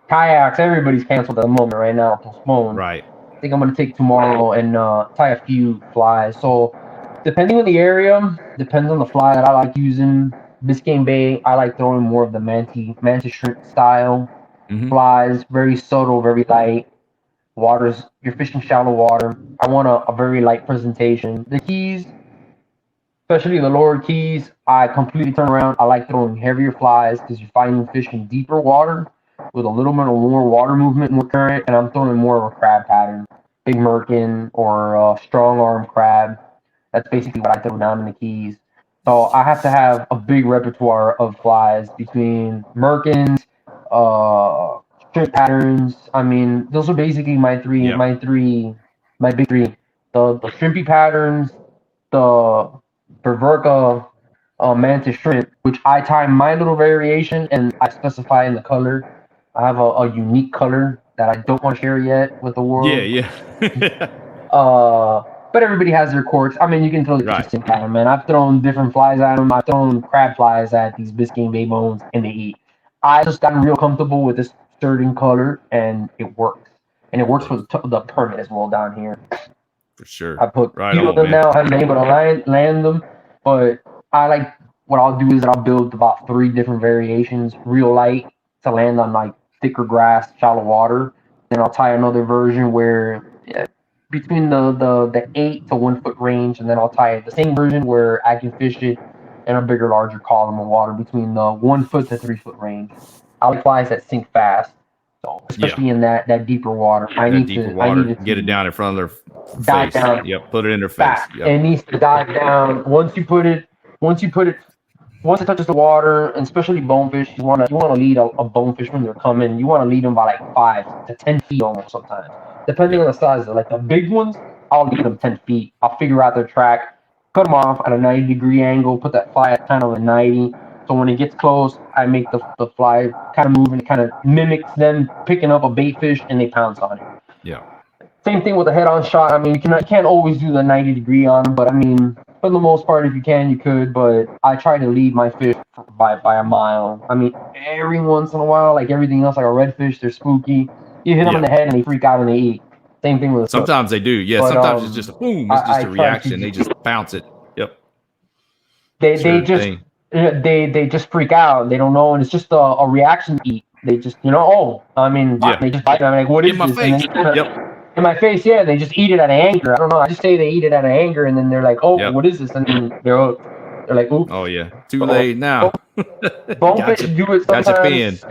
Speaker 3: kayaks, everybody's canceled at the moment right now, postponed.
Speaker 1: Right.
Speaker 3: I think I'm going to take tomorrow and tie a few flies. So, depending on the area, depends on the fly that I like using. Biscayne Bay, I like throwing more of the mantis shrimp style flies, very subtle, very light. You're fishing shallow water. I want a very light presentation. The Keys, especially the lower Keys, I completely turn around. I like throwing heavier flies because you're finding fish in deeper water with a little bit of more water movement, more current, and I'm throwing more of a crab pattern, big merkin or a strong arm crab. That's basically what I throw down in the Keys. So I have to have a big repertoire of flies between merkins, shrimp patterns. I mean, those are basically my big three. The shrimpy patterns, the Berverka mantis shrimp, which I tie my little variation and I specify in the color. I have a unique color that I don't want to share yet with the world.
Speaker 1: Yeah.
Speaker 3: But everybody has their quirks. I mean, you can throw the Chasin at them, man. I've thrown different flies at them. I've thrown crab flies at these Biscayne Bay bones, and they eat. I just gotten real comfortable with this certain color, and it works. And it works for the permit as well down here.
Speaker 1: For sure.
Speaker 3: I put a few of them now. I haven't been able to land them, but what I'll do is I'll build about 3 different variations, real light to land on thicker grass, shallow water. Then I'll tie another version where between the 8 to 1 foot range, and then I'll tie the same version where I can fish it in a bigger, larger column of water between the 1 foot to 3 foot range. I like flies that sink fast, so especially in that deeper water. I need to
Speaker 1: get it down in front of their
Speaker 3: dive
Speaker 1: face.
Speaker 3: down.
Speaker 1: Yep, put it in their face. Yep.
Speaker 3: It needs to dive down. Once it touches the water, and especially bonefish, you want to lead a bonefish when they're coming. You want to lead them by 5 to 10 feet almost sometimes, depending on the size. The big ones, I'll lead them 10 feet. I'll figure out their track, cut them off at a 90-degree angle, put that fly at kind of a 90. So when it gets close, I make the fly kind of move, and it kind of mimics them picking up a bait fish, and they pounce on it.
Speaker 1: Yeah.
Speaker 3: Same thing with the head-on shot. I mean, you can't always do the 90-degree on them, but I mean, for the most part, if you can, you could. But I try to lead my fish by a mile. I mean, every once in a while, like everything else, like a redfish, they're spooky. You hit them in the head and they freak out and they eat. Same thing with
Speaker 1: sometimes they do. Yeah,
Speaker 3: but,
Speaker 1: sometimes it's just a boom. It's just a reaction. They just bounce it. Yep.
Speaker 3: They just freak out. They don't know, and it's just a reaction to eat. They just they just bite. I'm like, what is this?
Speaker 1: Face.
Speaker 3: In my face, yeah. They just eat it out of anger. I don't know. I just say they eat it out of anger, and then they're like, oh, what is this? And then they're like, oops.
Speaker 1: Oh yeah, too late now.
Speaker 3: Bonefish do it sometimes.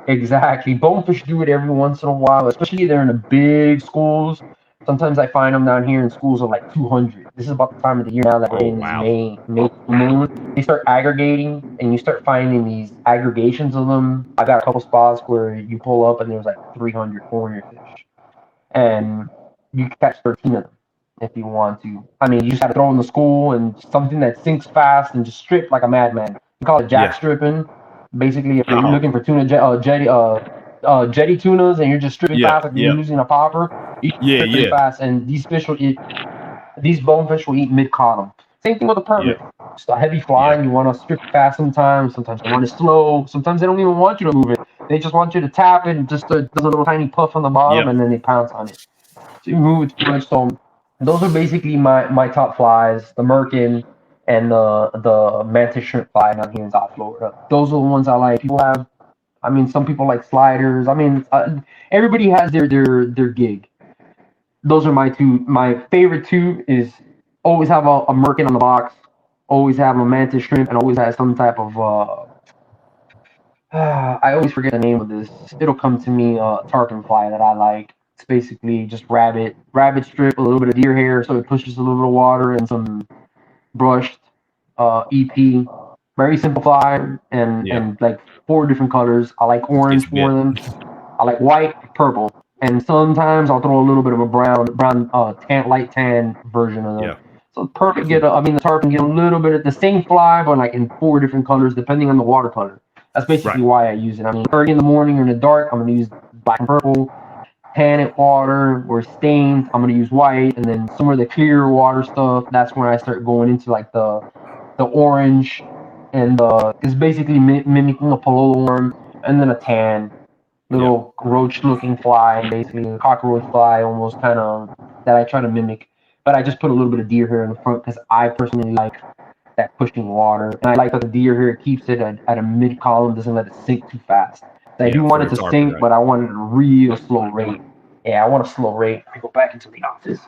Speaker 3: Exactly. Bonefish do it every once in a while, especially they're in the big schools. Sometimes I find them down here in schools of like 200. This is about the time of the year now that we're in May, June. They start aggregating, and you start finding these aggregations of them. I got a couple spots where you pull up and there's like 300, 400 fish, and you can catch 13 of them if you want to. I mean, you just have to throw in the school and something that sinks fast and just strip like a madman. We call it jack stripping. Basically, if you're looking for tuna jetty tunas and you're just stripping fast like you're using a popper, you strip pretty fast, and these bonefish will eat mid-bottom. Same thing with a permit. Just a heavy fly, and you want to strip fast sometimes they want it slow, sometimes they don't even want you to move it. They just want you to tap it and just does a little tiny puff on the bottom, and then they pounce on it. So you move it too much. So those are basically my top flies, the merkin and the mantis shrimp fly down here in South Florida. Those are the ones I like. People have, I mean, some people like sliders. I mean, everybody has their gig. Those are my two. My favorite two is always have a merkin on the box, always have a mantis shrimp, and always has some type of I always forget the name of this. It'll come to me. Tarpon fly that I like. It's basically just rabbit strip, a little bit of deer hair, so it pushes a little bit of water, and some brushed EP. Very simple fly, and like 4 different colors. I like orange for them. I like white, purple, and sometimes I'll throw a little bit of a brown light tan version of them. Yeah. So perfect. The tarpon get a little bit of the same fly, but like in 4 different colors depending on the water color. That's basically why I use it. I mean, early in the morning or in the dark, I'm gonna use black and purple. Tan it water or stained, I'm gonna use white, and then some of the clear water stuff. That's when I start going into like the orange, and it's basically mimicking a polo worm, and then a tan, little roach-looking fly, basically a cockroach fly, almost kind of that I try to mimic. But I just put a little bit of deer hair in the front because I personally like that pushing water, and I like that the deer hair keeps it at a mid column, doesn't let it sink too fast. I do want it to sink, but I want it at a real slow rate. Yeah, I want a slow rate. I go back into the office.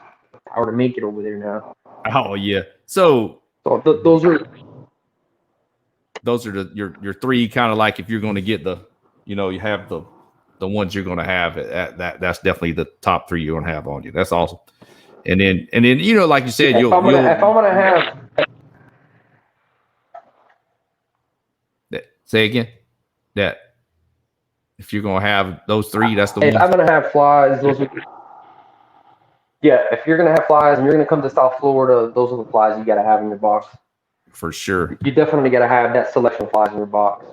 Speaker 3: I were to make it over there now.
Speaker 1: Oh yeah. So
Speaker 3: those are
Speaker 1: your 3 kind of like if you're going to get you have the ones you're going to have that's definitely the top 3 you're going to have on you. That's awesome. And then like you said,
Speaker 3: if I'm gonna have.
Speaker 1: Say again that. If you're gonna have those 3, that's the one.
Speaker 3: If I'm gonna have flies, those are. Yeah, if you're gonna have flies and you're gonna come to South Florida, those are the flies you gotta have in your box.
Speaker 1: For sure.
Speaker 3: You definitely gotta have that selection of flies in your box.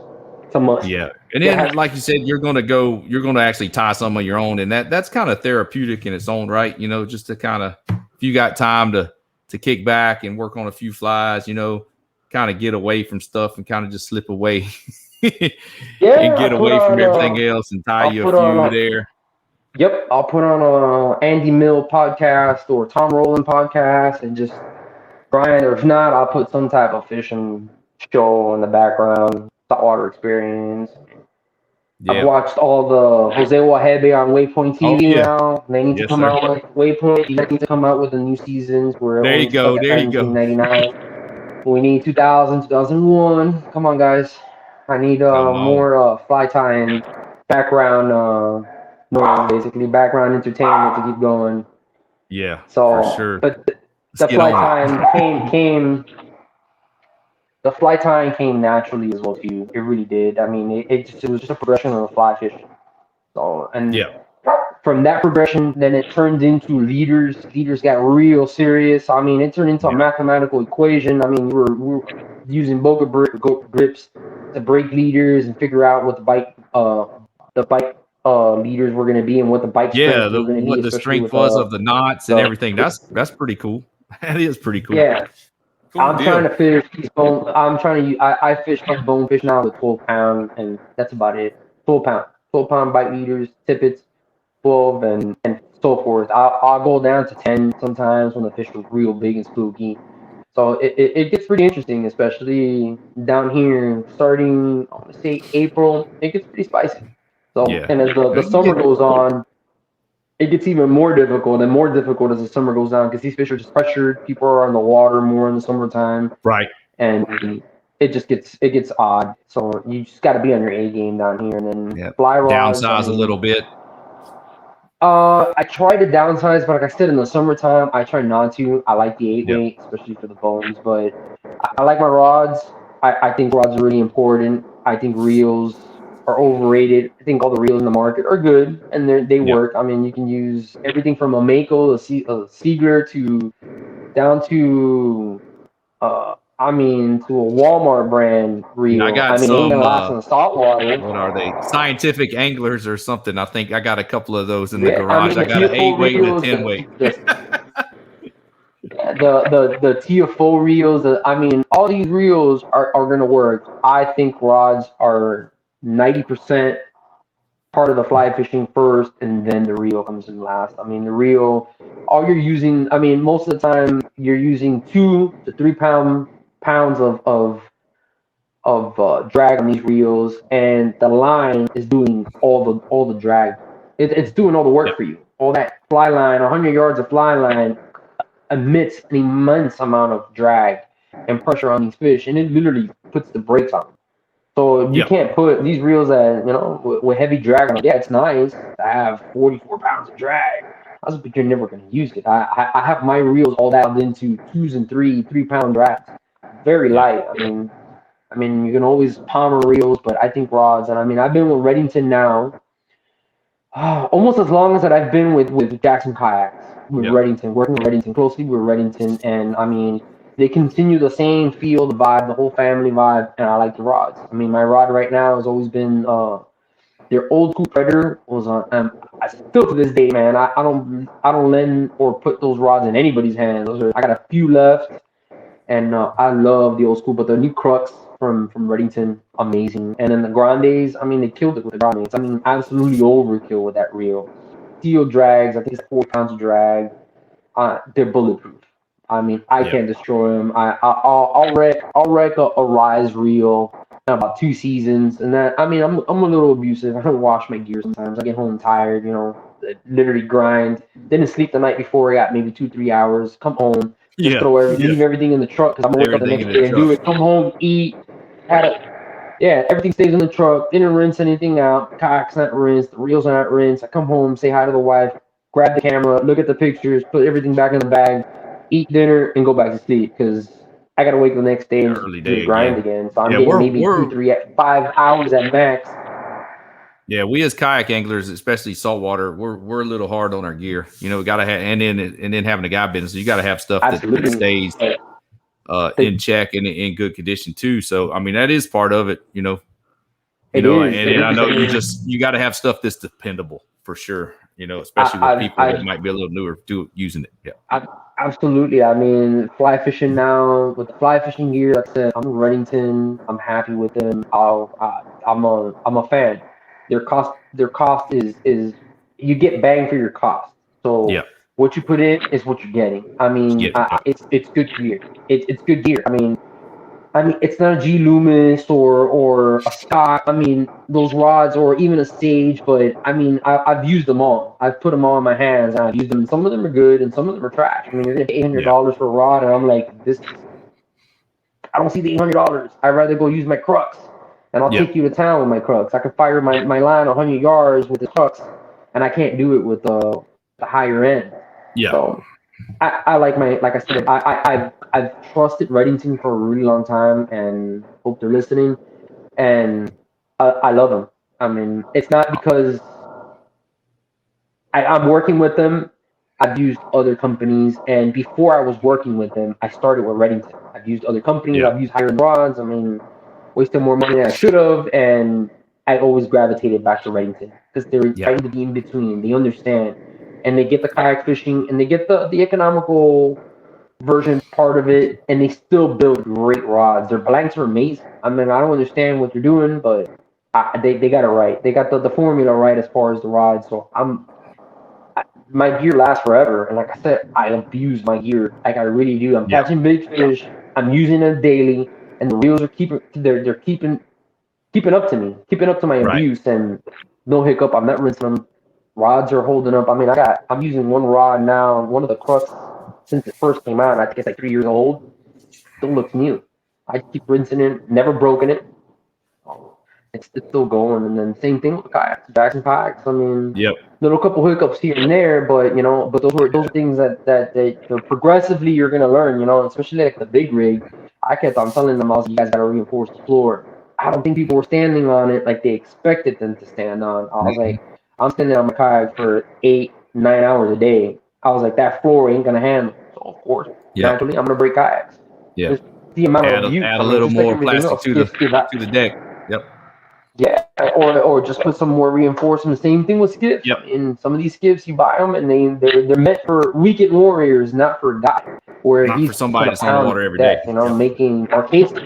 Speaker 3: It's a must.
Speaker 1: Yeah, and then like you said, you're gonna actually tie some of your own, and that's kind of therapeutic in its own right. Just to kind of, if you got time to kick back and work on a few flies, kind of get away from stuff and kind of just slip away. And get away from everything else and tie you a few there.
Speaker 3: Yep, I'll put on a Andy Mill podcast or Tom Rowland podcast and just grind. Or if not, I'll put some type of fishing show in the background, saltwater experience. Yeah. I've watched all the Jose Wahebe on Waypoint TV now. They need to come out with Waypoint. You need to come out with the new seasons.
Speaker 1: There you go.
Speaker 3: 1999. We need 2000, 2001. Come on, guys. I need more fly tying background basically background entertainment to keep going.
Speaker 1: Yeah,
Speaker 3: so
Speaker 1: for sure.
Speaker 3: But the fly tying came. The fly tying came naturally as well too. It really did. I mean, it was just a progression of the fly fishing. So from that progression, then it turned into leaders. Leaders got real serious. I mean, it turned into a mathematical equation. I mean, we were using boga grips to break leaders and figure out what the bite leaders were going to be and what the bite
Speaker 1: Yeah,
Speaker 3: strength were going to be,
Speaker 1: what the
Speaker 3: especially
Speaker 1: strength
Speaker 3: with
Speaker 1: was of the knots and
Speaker 3: the
Speaker 1: everything. That's pretty cool. That is pretty cool.
Speaker 3: yeah.
Speaker 1: Cool
Speaker 3: I'm
Speaker 1: deal.
Speaker 3: trying to fish these bone. I'm trying to. I fish like bonefish now with 12 pound, and that's about it. 12 pound bite leaders, tippets, 12, and so forth. I'll go down to 10 sometimes when the fish are real big and spooky. So it gets pretty interesting, especially down here. Starting, I want to say April, it gets pretty spicy. So,
Speaker 1: Yeah.
Speaker 3: and as the
Speaker 1: You
Speaker 3: summer
Speaker 1: get-
Speaker 3: goes on, it gets even more difficult and more difficult as the summer goes on because these fish are just pressured. People are on the water more in the summertime,
Speaker 1: right.
Speaker 3: and it gets odd. So you just got to be on your A game down here, and then
Speaker 1: Yeah.
Speaker 3: fly rods.
Speaker 1: Downsize a little bit.
Speaker 3: I try to downsize, but like I said, in the summertime, I try not to. I like the 8 weight, especially for the bones, but I like my rods. I think rods are really important. I think reels are overrated. I think all the reels in the market are good and they
Speaker 1: Yep.
Speaker 3: work. I mean, you can use everything from a Mako, a Seeger, to down to to a Walmart brand reel.
Speaker 1: I got
Speaker 3: I mean, it ain't
Speaker 1: some.
Speaker 3: gonna last in the salt water.
Speaker 1: What are they? Scientific anglers or something. I think I got a couple of those in the
Speaker 3: Yeah, I
Speaker 1: garage.
Speaker 3: mean
Speaker 1: I
Speaker 3: the
Speaker 1: got an
Speaker 3: TFO
Speaker 1: 8 weight and a
Speaker 3: reels,
Speaker 1: 10 weight.
Speaker 3: the TFO reels. I mean, all these reels are gonna work. I think rods are 90% part of the fly fishing first, and then the reel comes in last. I mean, the reel, all you're using. I mean, most of the time you're using 2 to 3 pounds of drag on these reels, and the line is doing all the drag. It's doing all the work
Speaker 1: Yep.
Speaker 3: for you. All that fly line, 100 yards of fly line emits an immense amount of drag and pressure on these fish, and it literally puts the brakes on them. So you
Speaker 1: Yep.
Speaker 3: can't put these reels that with heavy drag on them. Yeah, it's nice to have 44 pounds of drag. But you're never going to use it. I have my reels all dialed into 2s and 3 pound drags, very light. I mean, you can always palmer reels, but I think rods. And I mean, I've been with Reddington now, almost as long as that I've been with Jackson Kayaks, with
Speaker 1: Yep.
Speaker 3: Reddington, working with Reddington, closely with Reddington. And I mean, they continue the same feel, the vibe, the whole family vibe, and I like the rods. I mean, my rod right now has always been their old school Predator was on. I still to this day, man, I don't lend or put those rods in anybody's hands. I got a few left, and I love the old school, but the new Crux from Reddington, amazing. And then the Grandes, I mean, they killed it with the Grandes. I mean, absolutely overkill with that reel. Steel drags, I think it's 4 pounds of drag. They're bulletproof. I mean, I
Speaker 1: Yep.
Speaker 3: can't destroy them. I'll wreck a Rise reel in about 2 seasons, and that I mean, I'm a little abusive. I don't wash my gear sometimes. I get home tired, literally grind. Didn't sleep the night before. I got maybe 3 hours. Come home, just
Speaker 1: Yeah.
Speaker 3: leave everything in the truck because I'm gonna wake up the
Speaker 1: Everything
Speaker 3: next
Speaker 1: in the
Speaker 3: day and do
Speaker 1: truck.
Speaker 3: it. Come home, eat, everything stays in the truck. Didn't rinse anything out. Kayak's not rinsed. The reels are not rinsed. I come home, say hi to the wife, grab the camera, look at the pictures, put everything back in the bag, eat dinner, and go back to sleep because I gotta wake up the next day and
Speaker 1: Early
Speaker 3: do the
Speaker 1: day
Speaker 3: grind
Speaker 1: again.
Speaker 3: again. So I'm
Speaker 1: Yeah,
Speaker 3: getting
Speaker 1: we're
Speaker 3: maybe 5 hours at max.
Speaker 1: Yeah, we as kayak anglers, especially saltwater, we're a little hard on our gear. We gotta have, and then having a guy business, you gotta have stuff that
Speaker 3: Absolutely.
Speaker 1: stays in check and in good condition too. So I mean, that is part of it.
Speaker 3: It is.
Speaker 1: And I know you got to have stuff that's dependable for sure. Especially with people that might be a little newer to using it. Yeah.
Speaker 3: Absolutely. I mean, fly fishing now with the fly fishing gear. Like I said, I'm Reddington. I'm happy with them. I'm a fan. Their cost is you get bang for your cost. So
Speaker 1: Yeah.
Speaker 3: what you put in is what you're getting. I mean, it's good gear. It's good gear. I mean, it's not a G Loomis or a Scott. I mean, those rods or even a Sage. But I mean, I've used them all. I've put them all in my hands, and I've used them. Some of them are good, and some of them are trash. I mean, you're getting $800 for a rod, and I'm like, this. I don't see the $800. I'd rather go use my Crux, and I'll take you to town with my Crux. I can fire my line 100 yards with the Crux, and I can't do it with the higher end.
Speaker 1: Yeah.
Speaker 3: So I like I said, I've trusted Reddington for a really long time and hope they're listening. And I love them. I mean, it's not because I'm working with them. I've used other companies, and before I was working with them, I started with Reddington. I've used other companies.
Speaker 1: Yeah.
Speaker 3: I've used higher end rods. I mean, wasted more money than I should have, and I always gravitated back to Reddington because they're
Speaker 1: Yeah.
Speaker 3: trying to be in between. They understand, and they get the kayak fishing, and they get the economical version part of it, and they still build great rods. Their blanks are amazing. I mean, I don't understand what they're doing, but they got it right. They got the formula right as far as the rods. So my gear lasts forever, and like I said, I abuse my gear. Like I really do. I'm catching big fish. I'm using it daily, and the reels are they're keeping up to me, keeping up to my
Speaker 1: Right.
Speaker 3: abuse, and no hiccup. I'm not rinsing them. Rods are holding up. I mean, I'm using one rod now, one of the Crux since it first came out. I think it's like 3 years old. Still looks new. I keep rinsing it, never broken it. It's still going. And then same thing with the kayaks, Jackson Kayaks. I mean,
Speaker 1: Yep.
Speaker 3: little couple hiccups here and there, but but those are things that progressively you're gonna learn, especially like the big rig. I kept on telling them, I was, you guys gotta reinforce the floor. I don't think people were standing on it like they expected them to stand on. I was like, I'm standing on my kayak for 8-9 hours a day. I was like, that floor ain't gonna handle. So of course, naturally, I'm gonna break kayaks.
Speaker 1: Yeah.
Speaker 3: Just the amount
Speaker 1: Add
Speaker 3: of abuse.
Speaker 1: a little
Speaker 3: just like
Speaker 1: more
Speaker 3: everything
Speaker 1: plastic
Speaker 3: else,
Speaker 1: to the deck. Yep.
Speaker 3: yeah, or just put some more reinforcement. Same thing with skiffs.
Speaker 1: Yep.
Speaker 3: In some of these skiffs, you buy them and they're meant for weekend warriors, not for a guy. Where
Speaker 1: Not
Speaker 3: he's
Speaker 1: for somebody that's on the water every day.
Speaker 3: making marcases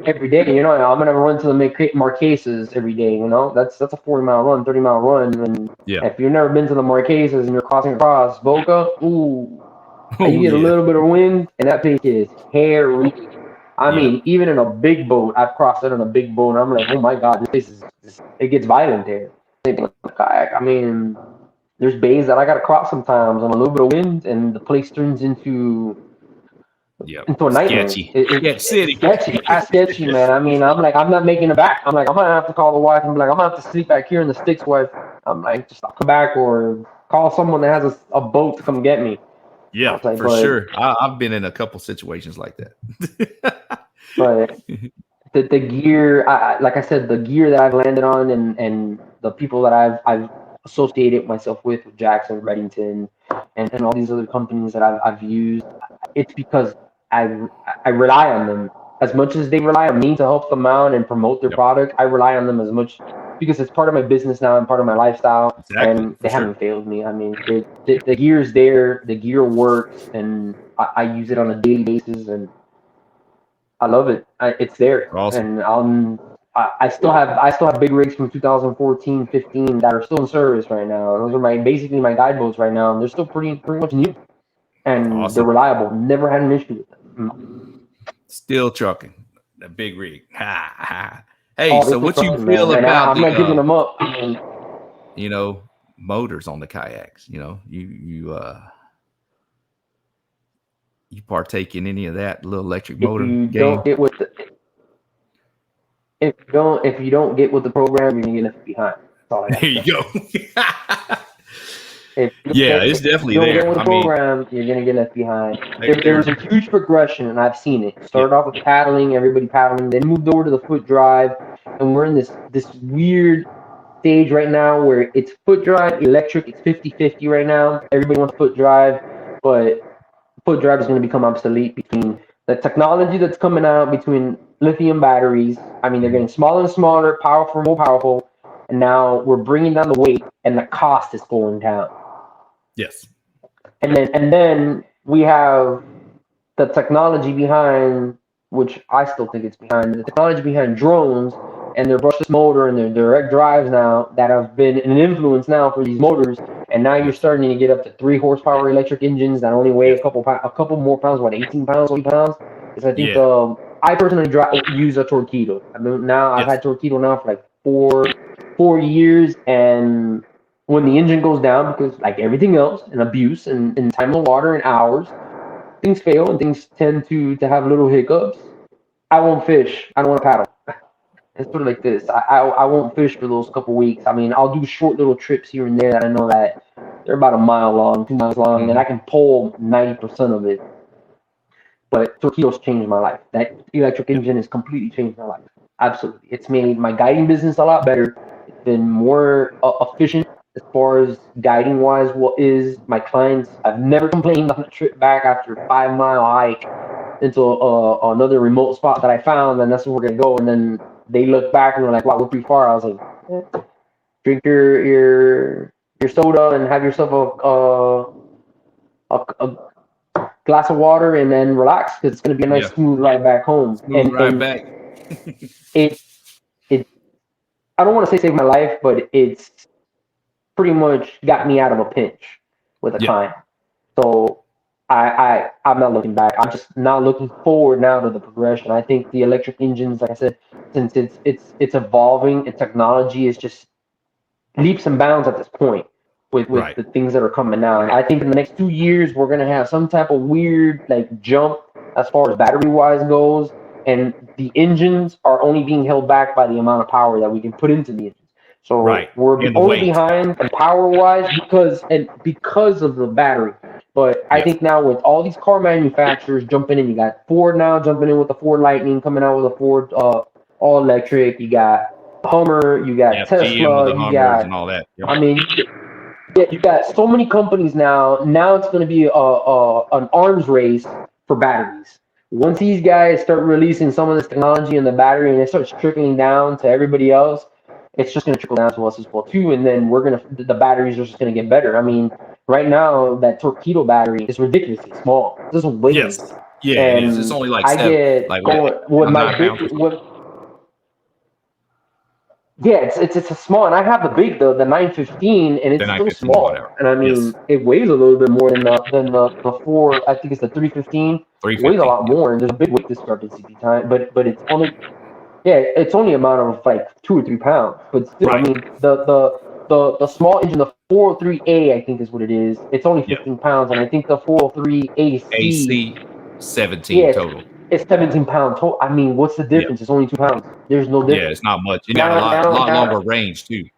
Speaker 3: every day. I'm gonna run to the marcases every day. That's a 40-mile run, 30-mile run. And if you've never been to the marcases and you're crossing across Boca, you get a little bit of wind, and that place is hairy. I mean, even in a big boat, I've crossed it on a big boat, and I'm like, oh my God, this place it gets violent there. Same thing with the kayak. I mean, there's bays that I got to cross sometimes on a little bit of wind, and the place turns into a nightmare.
Speaker 1: Sketchy.
Speaker 3: It's sketchy. That's sketchy, man. I mean, I'm like, I'm not making it back. I'm like, I'm going to have to call the wife and be like, I'm going to have to sleep back here in the sticks, wife. I'm like, just come back or call someone that has a boat to come get me.
Speaker 1: Yeah,
Speaker 3: like,
Speaker 1: for sure. I've been in a couple situations like that.
Speaker 3: But the gear, like I said, the gear that I've landed on and the people that I've associated myself with Jackson, Reddington, and all these other companies that I've used, it's because I rely on them as much as they rely on me to help them out and promote their product. I rely on them as much because it's part of my business now and part of my lifestyle. And they haven't failed me. I mean, the gear's there, the gear works, and I use it on a daily basis, and I love it. It's there.
Speaker 1: Awesome.
Speaker 3: And I still have big rigs from 2014, 15 that are still in service right now. Those are basically my guide boats right now, and they're still pretty much new. And they're reliable. Never had an issue with them.
Speaker 1: Still trucking. The big rig. Ha ha. Hey, so what you feel about
Speaker 3: I'm not giving them up.
Speaker 1: Motors on the kayaks? You partake in any of that little electric motor game?
Speaker 3: If you don't get with the program, you're gonna get left behind. That's all I got.
Speaker 1: There you go. It's definitely there.
Speaker 3: Get with the program, you're gonna get left behind. There's a huge progression, and I've seen it. Started off with paddling, everybody paddling, then moved over to the foot drive, and we're in this weird stage right now where it's foot drive, electric. It's 50-50 right now. Everybody wants foot drive, but foot drive is going to become obsolete between the technology that's coming out, between lithium batteries. I mean, they're getting smaller and smaller, powerful, more powerful, and now we're bringing down the weight, and the cost is going down.
Speaker 1: Yes.
Speaker 3: And then we have the technology behind, which I still think it's behind, the technology behind drones and their brushless motor and their direct drives now that have been an influence now for these motors. And now you're starting to get up to 3 horsepower electric engines that only weigh a couple more pounds, 18 pounds, 20 pounds? Because I think I personally use a Torqeedo. I mean, now I've had Torqeedo now for like four years, and when the engine goes down, because like everything else, and abuse and time in the water and hours, things fail and things tend to have little hiccups. I won't fish. I don't want to paddle. It's sort of like this. I won't fish for those couple weeks. I mean, I'll do short little trips here and there that I know that they're about 1 mile long, 2 miles long, and I can pull 90% of it. But Torqeedo's changed my life. That electric engine has completely changed my life. Absolutely. It's made my guiding business a lot better. It's been more efficient as far as guiding wise. What is my clients? I've never complained on a trip back after a 5-mile hike into another remote spot that I found, and that's where we're gonna go. And then they look back and they're like, wow, we're pretty far. I was like, drink your soda and have yourself a glass of water and then relax, because it's going to be a nice smooth ride back home.
Speaker 1: Smooth ride back.
Speaker 3: it I don't want to say saved my life, but it's pretty much got me out of a pinch with a time. So I'm not looking back. I'm just not looking forward now to the progression. I think the electric engines, like I said, since it's evolving, and technology is just leaps and bounds at this point with the things that are coming out. I think in the next 2 years we're gonna have some type of weird like jump as far as battery wise goes, and the engines are only being held back by the amount of power that we can put into the engines. So we're only behind power wise because of the battery. But I think now with all these car manufacturers jumping in, you got Ford now jumping in with the Ford Lightning, coming out with a Ford all electric. You got Hummer, you got Tesla, you got
Speaker 1: and all that.
Speaker 3: I mean, you got so many companies now. Now it's going to be an arms race for batteries. Once these guys start releasing some of this technology in the battery and it starts trickling down to everybody else, it's just going to trickle down to us as well too. And then the batteries are just going to get better. I mean, right now that Torpedo battery is ridiculously small. It doesn't weigh anything.
Speaker 1: Yeah, it is. It's only like
Speaker 3: it's a small, and I have the big, the 915, and it's still small. And I mean, it weighs a little bit more than the 4. I think it's the 315. It weighs a lot more, and there's a big weight discrepancy behind. But it's only it's only amount of like 2 or 3 pounds. But still, I mean, the small engine, the 403A, I think is what it is. It's only 15 pounds, and I think the 403 AC
Speaker 1: 17 total.
Speaker 3: It's 17 pounds total. I mean, what's the difference? It's only 2 pounds. There's no difference.
Speaker 1: Yeah, it's not much. You got a lot longer range too.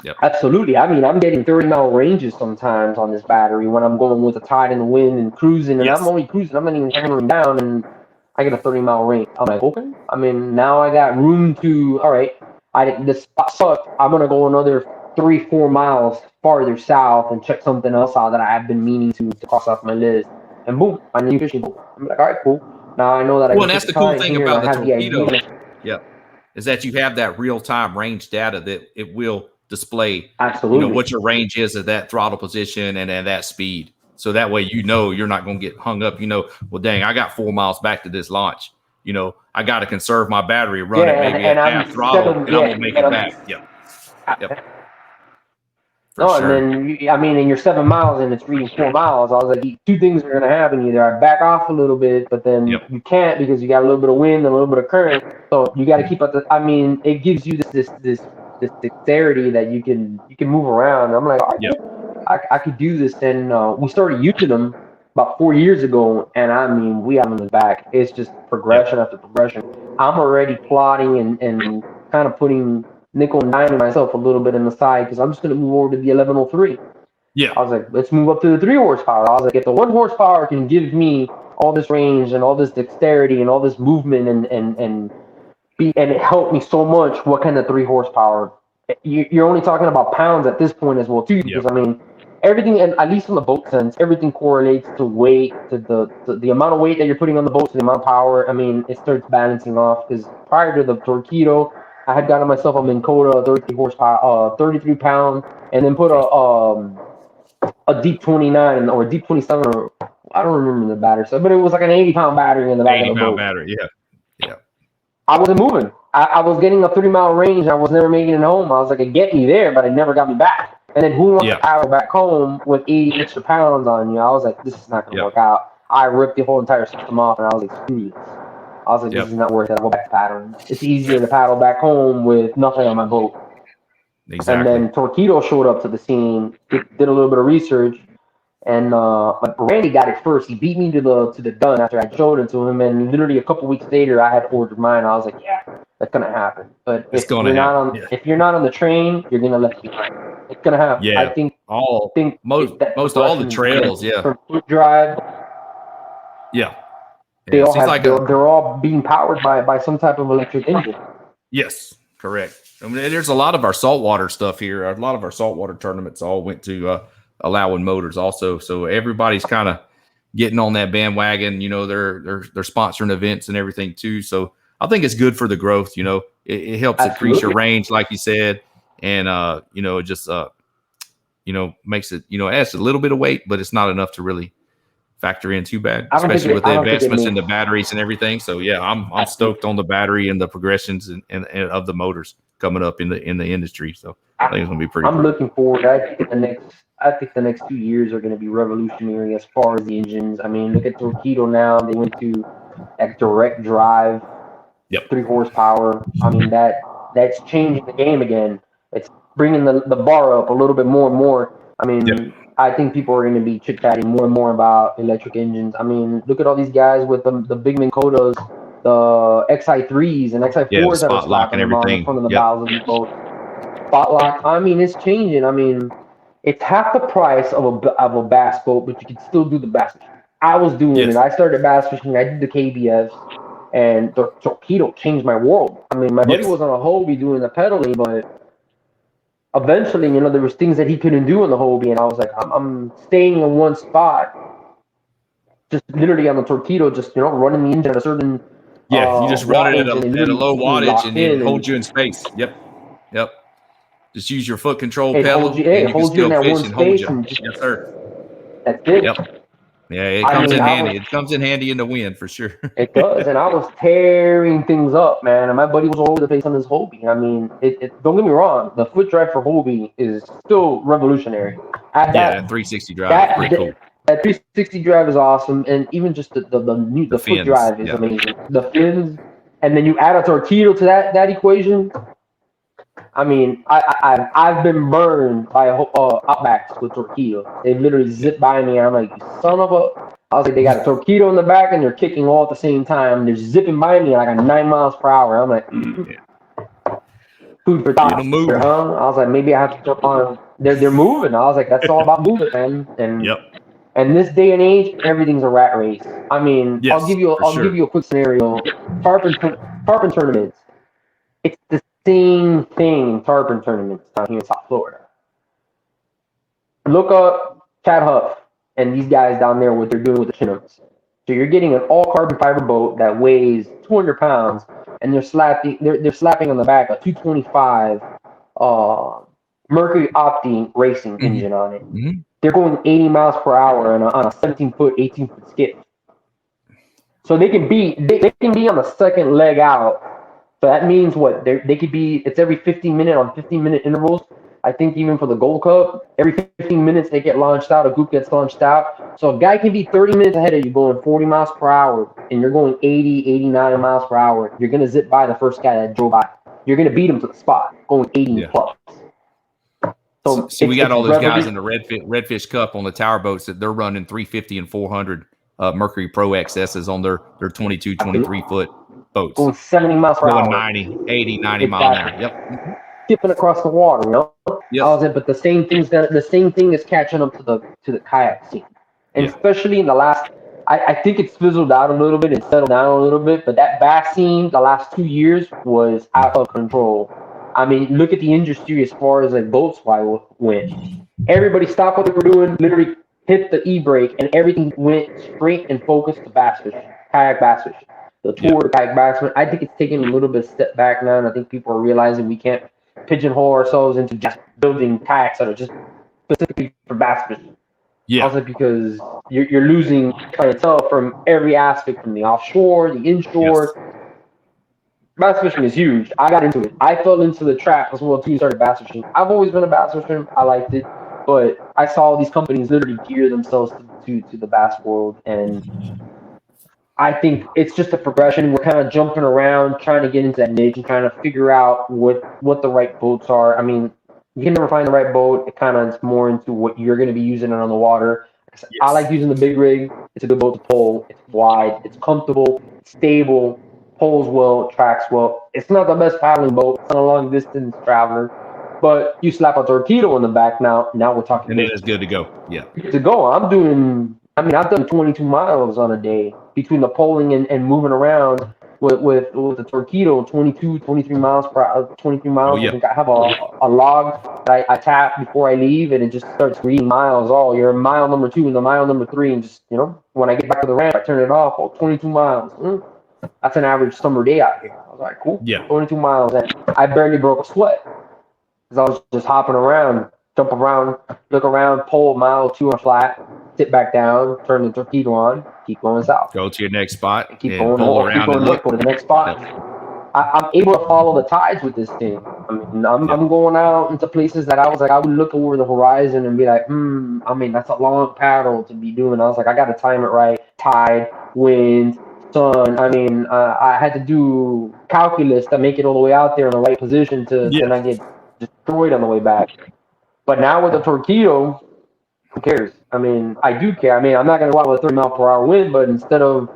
Speaker 1: Yep.
Speaker 3: Absolutely. I mean, I'm getting 30-mile ranges sometimes on this battery when I'm going with the tide and the wind and cruising, and I'm only cruising. I'm not even hammering down, and I get a 30-mile range. I'm like, okay. I mean, now I got room to. All right. This spot sucked. I'm gonna go another 3-4 miles farther south and check something else out that I have been meaning to cross off my list. And boom, I need fishing boat. I'm like, all right, cool. Now I know that.
Speaker 1: Well, and that's the cool thing about the Torpedo. Is that you have that real-time range data that it will display.
Speaker 3: Absolutely.
Speaker 1: What your range is at that throttle position and at that speed. So that way, you're not going to get hung up. Well, dang, I got 4 miles back to this launch. I got to conserve my battery, run it maybe at half throttle, and I'm going to make it back. Yep.
Speaker 3: And then, I mean, and you're 7 miles and it's reading 4 miles. I was like, 2 things are going to happen. Either I back off a little bit, but then you can't because you got a little bit of wind and a little bit of current. So you got to keep up I mean, it gives you this dexterity that you can move around. And I'm like, all right, I could do this. And we started using them about 4 years ago. And I mean, we haven't looked back. It's just progression after progression. I'm already plotting and kind of putting nickel and diming myself a little bit in the side because I'm just going to move over to the 1103.
Speaker 1: Yeah.
Speaker 3: I was like, let's move up to the 3 horsepower. I was like, if the 1 horsepower can give me all this range and all this dexterity and all this movement and it helped me so much, what kind of 3 horsepower? You're only talking about pounds at this point as well too, because I mean, everything, and at least in the boat sense, everything correlates to weight, to the amount of weight that you're putting on the boat, to the amount of power. I mean, it starts balancing off because prior to the Torpedo, I had gotten myself a Minn Kota 33 horsepower, 33 pound, and then put a deep 29 or a deep 27, or I don't remember the battery, but it was like an 80-pound battery in the back of the boat.
Speaker 1: 80-pound battery, yeah.
Speaker 3: I wasn't moving. I was getting a 30-mile range. I was never making it home. I was like, it get me there, but it never got me back. And then who wants to paddle back home with 80 extra pounds on you? I was like, this is not going to work out. I ripped the whole entire system off, and I was like, screw this. I was like, this is not worth it. I'll go back to paddling. It's easier to paddle back home with nothing on my boat.
Speaker 1: Exactly.
Speaker 3: And then Torpedo showed up to the scene, did a little bit of research, and Randy got it first. He beat me to the dun after I showed it to him, and literally a couple weeks later, I had ordered mine. I was like, yeah, that's gonna happen. But if you're not on the train, you're gonna let you behind. It's gonna happen.
Speaker 1: Yeah,
Speaker 3: I think
Speaker 1: most all the trails,
Speaker 3: from Foot Drive.
Speaker 1: Yeah.
Speaker 3: They all they're all being powered by some type of electric engine.
Speaker 1: Yes, correct. I mean, there's a lot of our saltwater stuff here. A lot of our saltwater tournaments all went to allowing motors also. So everybody's kind of getting on that bandwagon. They're sponsoring events and everything too. So I think it's good for the growth. You know, it helps increase your range, like you said, and you know, it just you know, makes it, you know, adds a little bit of weight, but it's not enough to really factor in too bad, especially with the investments in the batteries and everything. So yeah, I'm stoked on the battery and the progressions and of the motors coming up in the industry. So I think it's gonna be pretty.
Speaker 3: I'm looking forward. I think the next 2 years are going to be revolutionary as far as the engines. I mean, look at Torpedo now. They went to that direct drive, 3 horsepower. I mean, that's changing the game again. It's bringing the bar up a little bit more and more. I mean, I think people are going to be chit-chatting more and more about electric engines. I mean, look at all these guys with the big Minn Kotas, the XI3s and XI4s that are slapping them on the front of the bows of the boat. Spotlock. I mean, it's changing. I mean, it's half the price of a bass boat, but you can still do the bass fishing. I was doing it. I started bass fishing. I did the KBS, and the Torpedo changed my world. I mean, my buddy was on a Hobie doing the pedaling, but eventually, you know, there was things that he couldn't do on the Hobie, and I was like, I'm staying in one spot, just literally on the Torpedo, just, you know, running the engine at a certain
Speaker 1: you just run it at a low wattage and it holds you in space. Yep. Just use your foot control pedal.
Speaker 3: It holds you in that one space.
Speaker 1: Yes, sir.
Speaker 3: That's it.
Speaker 1: Yep. Yeah, it comes in handy. It comes in handy in the wind for sure.
Speaker 3: It does, and I was tearing things up, man. And my buddy was all over the place on his Hobie. I mean, don't get me wrong. The foot drive for Hobie is still revolutionary.
Speaker 1: That 360 drive is pretty cool.
Speaker 3: That 360 drive is awesome, and even just the foot fins, drive is amazing. The fins, and then you add a Torpedo to that equation. I mean, I've been burned by Outbacks with Torpedo. They literally zip by me, and I'm like, son of a... I was like, they got a Torpedo in the back, and they're kicking all at the same time. They're zipping by me like at 9 miles per hour. I'm like, food for thought. Huh? I was like, maybe I have to jump on... They're moving. I was like, that's all about moving, man. And this day and age, everything's a rat race. I mean, I'll give you a quick scenario. Tarpon tournaments. It's the same thing in tarpon tournaments down here in South Florida. Look up Chad Huff and these guys down there, what they're doing with the Chinooks. So you're getting an all carbon fiber boat that weighs 200 pounds, and they're slapping on the back a 225 Mercury Opti racing engine on it. Mm-hmm. They're going 80 miles per hour on a 17-foot, 18-foot skip. So they can be on the second leg out. So that means what? They could be, it's every 15-minute on 15-minute intervals. I think even for the Gold Cup, every 15 minutes they get launched out, a group gets launched out. So a guy can be 30 minutes ahead of you going 40 miles per hour, and you're going 80, 89 miles per hour. You're going to zip by the first guy that drove by. You're going to beat him to the spot, going 80 plus.
Speaker 1: So we got all those guys in the Redfish Cup on the tower boats that they're running 350 and 400 Mercury Pro XSs on their 22, 23-foot boats.
Speaker 3: Going 70 miles per hour.
Speaker 1: Going 90, 80, 90 mile an hour. Yep.
Speaker 3: Skipping across the water, you know? Yep. But the same thing is catching up to the kayak scene. And especially in the last, I think it's fizzled out a little bit and settled down a little bit, but that bass scene the last 2 years was out of control. I mean, look at the industry as far as like boats went. Everybody stopped what they were doing, literally hit the e-brake, and everything went straight and focused to bass fishing, kayak bass fishing. The tour to kayak bass fishing. I think it's taking a little bit of step back now, and I think people are realizing we can't pigeonhole ourselves into just building kayaks that are just specifically for bass fishing. Also because you're losing clientele from every aspect, from the offshore, the inshore. Bass fishing is huge. I got into it. I fell into the trap as well too. Started bass fishing. I've always been a bass fisherman. I liked it, but I saw these companies literally gear themselves to the bass world, and I think it's just a progression. We're kind of jumping around, trying to get into that niche and trying to figure out what the right boats are. I mean, you can never find the right boat. It kind of is more into what you're going to be using on the water. I like using the big rig. It's a good boat to pull. It's wide. It's comfortable. It's stable. Pulls well, tracks well. It's not the best paddling boat. It's not a long distance traveler, but you slap a Torpedo in the back. Now we're talking.
Speaker 1: And it is good to go. Yeah,
Speaker 3: good to go. I've done 22 miles on a day between the polling and moving around with the Torpedo. 22, 23 miles per hour. 23 miles. I think I have a log that I tap before I leave, and it just starts reading miles. Oh, you're in mile number 2 and the mile number 3, and just when I get back to the ramp, I turn it off. 22 miles. That's an average summer day out here. I was like, cool.
Speaker 1: Yeah.
Speaker 3: 22 miles. And I barely broke a sweat because I was just hopping around, jump around, look around, pull a mile or two on flat, sit back down, turn the torpedo on, keep going south.
Speaker 1: Go to your next spot
Speaker 3: And keep
Speaker 1: and
Speaker 3: going
Speaker 1: pull
Speaker 3: north,
Speaker 1: around
Speaker 3: keep going
Speaker 1: and
Speaker 3: north,
Speaker 1: look.
Speaker 3: go to the next spot.
Speaker 1: Yep.
Speaker 3: I'm able to follow the tides with this thing. I mean, I'm going out into places that I was like, I would look over the horizon and be like, I mean, that's a long paddle to be doing. I was like, I got to time it right. Tide, wind, sun. I mean, I had to do calculus to make it all the way out there in the right position to not get destroyed on the way back. But now with the torpedo, who cares? I mean, I do care. I mean, I'm not going to go out with a 30-mile-per-hour wind, but instead of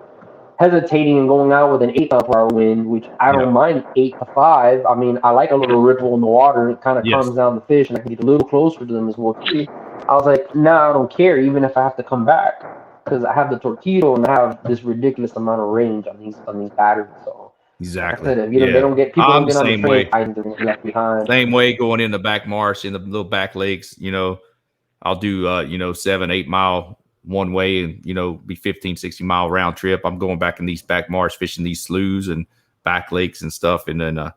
Speaker 3: hesitating and going out with an 8-mile-per-hour wind, which I don't mind 8 to 5. I mean, I like a little ripple in the water. It kind of calms down the fish, and I can get a little closer to them as well. I was like, nah, I don't care, even if I have to come back, because I have the torpedo and I have this ridiculous amount of range on these batteries. So
Speaker 1: exactly.
Speaker 3: Like I said, they don't get people
Speaker 1: I'm
Speaker 3: don't get
Speaker 1: the
Speaker 3: on the
Speaker 1: same
Speaker 3: train
Speaker 1: way.
Speaker 3: and they're left behind.
Speaker 1: Same way going in the back marsh in the little back lakes. I'll do 7-8 mile one way and be 15-60 mile round trip. I'm going back in these back marsh fishing these sloughs and back lakes and stuff, and then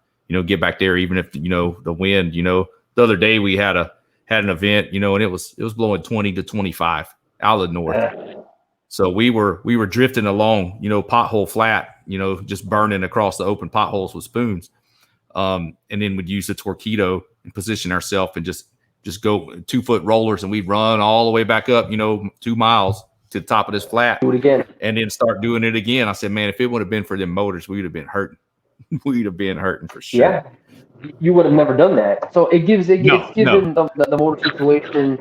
Speaker 1: get back there even if the wind. The other day we had an event, and it was blowing 20 to 25 out of the north. So we were drifting along, pothole flat, just burning across the open potholes with spoons. And then we'd use the torpedo and position ourselves and just go 2-foot rollers, and we'd run all the way back up, 2 miles to the top of this flat.
Speaker 3: Do it again.
Speaker 1: And then start doing it again. I said, man, if it would have been for them motors, we would have been hurting. We'd have been hurting for sure.
Speaker 3: Yeah. You would have never done that. So it's given the motor situation.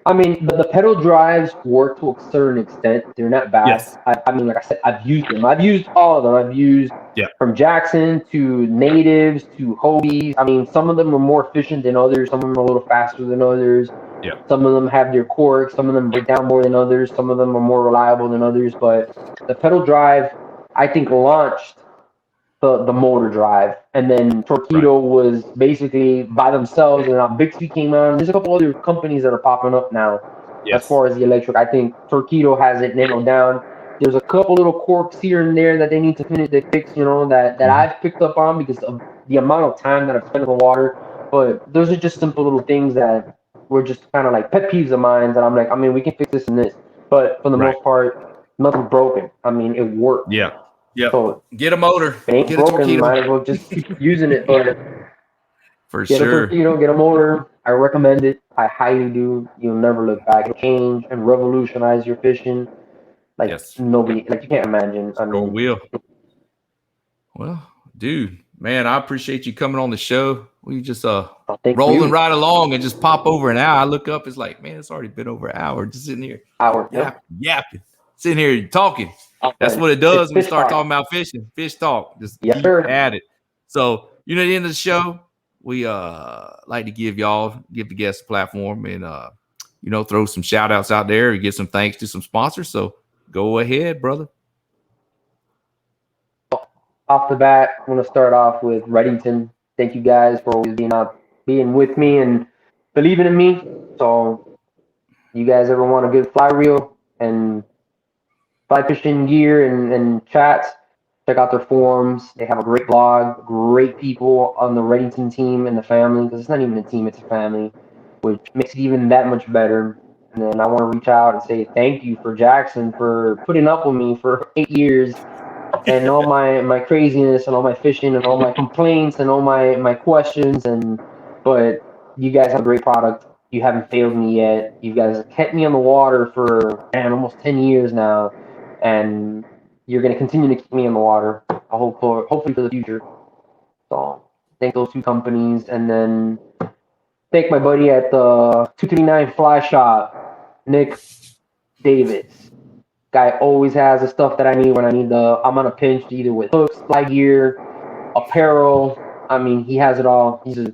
Speaker 3: I mean, the pedal drives work to a certain extent. They're not bad.
Speaker 1: Yes.
Speaker 3: I mean, like I said, I've used them. I've used all of them. I've used from Jackson to natives to Hobies. I mean, some of them are more efficient than others. Some of them are a little faster than others.
Speaker 1: Yeah.
Speaker 3: Some of them have their quirks. Some of them break down more than others. Some of them are more reliable than others. But the pedal drive, I think, launched the motor drive, and then Torpedo was basically by themselves, and now Bixby came out. There's a couple other companies that are popping up now as far as the electric. I think Torpedo has it nailed down. There's a couple little quirks here and there that they need to fix, that I've picked up on because of the amount of time that I've spent in the water. But those are just simple little things that were just kind of like pet peeves of mine that I'm like, I mean, we can fix this and this, but for the most part, nothing's broken. I mean, it worked.
Speaker 1: Yeah. Yeah.
Speaker 3: So
Speaker 1: get a motor.
Speaker 3: it ain't
Speaker 1: get
Speaker 3: broken.
Speaker 1: a torpedo.
Speaker 3: Might as well just keep using it. But
Speaker 1: for
Speaker 3: get
Speaker 1: sure.
Speaker 3: a torpedo, get a motor. I recommend it. I highly do. You'll never look back. It'll change and revolutionize your fishing. Like nobody, like you can't imagine. I mean,
Speaker 1: will. Well, dude, man, I appreciate you coming on the show. We just rolling right along and just pop over an hour. I look up, it's like, man, it's already been over an hour just sitting here. Yapping. Sitting here talking. That's what it does when we start talking about fishing. Fish talk. Just keep at it. So, at the end of the show, we like to give the guests a platform and throw some shout outs out there and give some thanks to some sponsors. So go ahead, brother.
Speaker 3: Off the bat, I'm going to start off with Reddington. Thank you guys for always being with me and believing in me. So, you guys ever want a good fly reel and fly fishing gear and chats, check out their forums. They have a great blog, great people on the Reddington team and the family, because it's not even a team, it's a family, which makes it even that much better. And then I want to reach out and say thank you for Jackson for putting up with me for 8 years and all my craziness and all my fishing and all my complaints and all my questions. But you guys have a great product. You haven't failed me yet. You guys have kept me on the water for almost 10 years now. And you're going to continue to keep me in the water, hopefully for the future. So thank those two companies. And then thank my buddy at the 239 Fly Shop, Nick Davis. Guy always has the stuff that I need when I'm on a pinch, either with hooks, fly gear, apparel. I mean, he has it all. He's a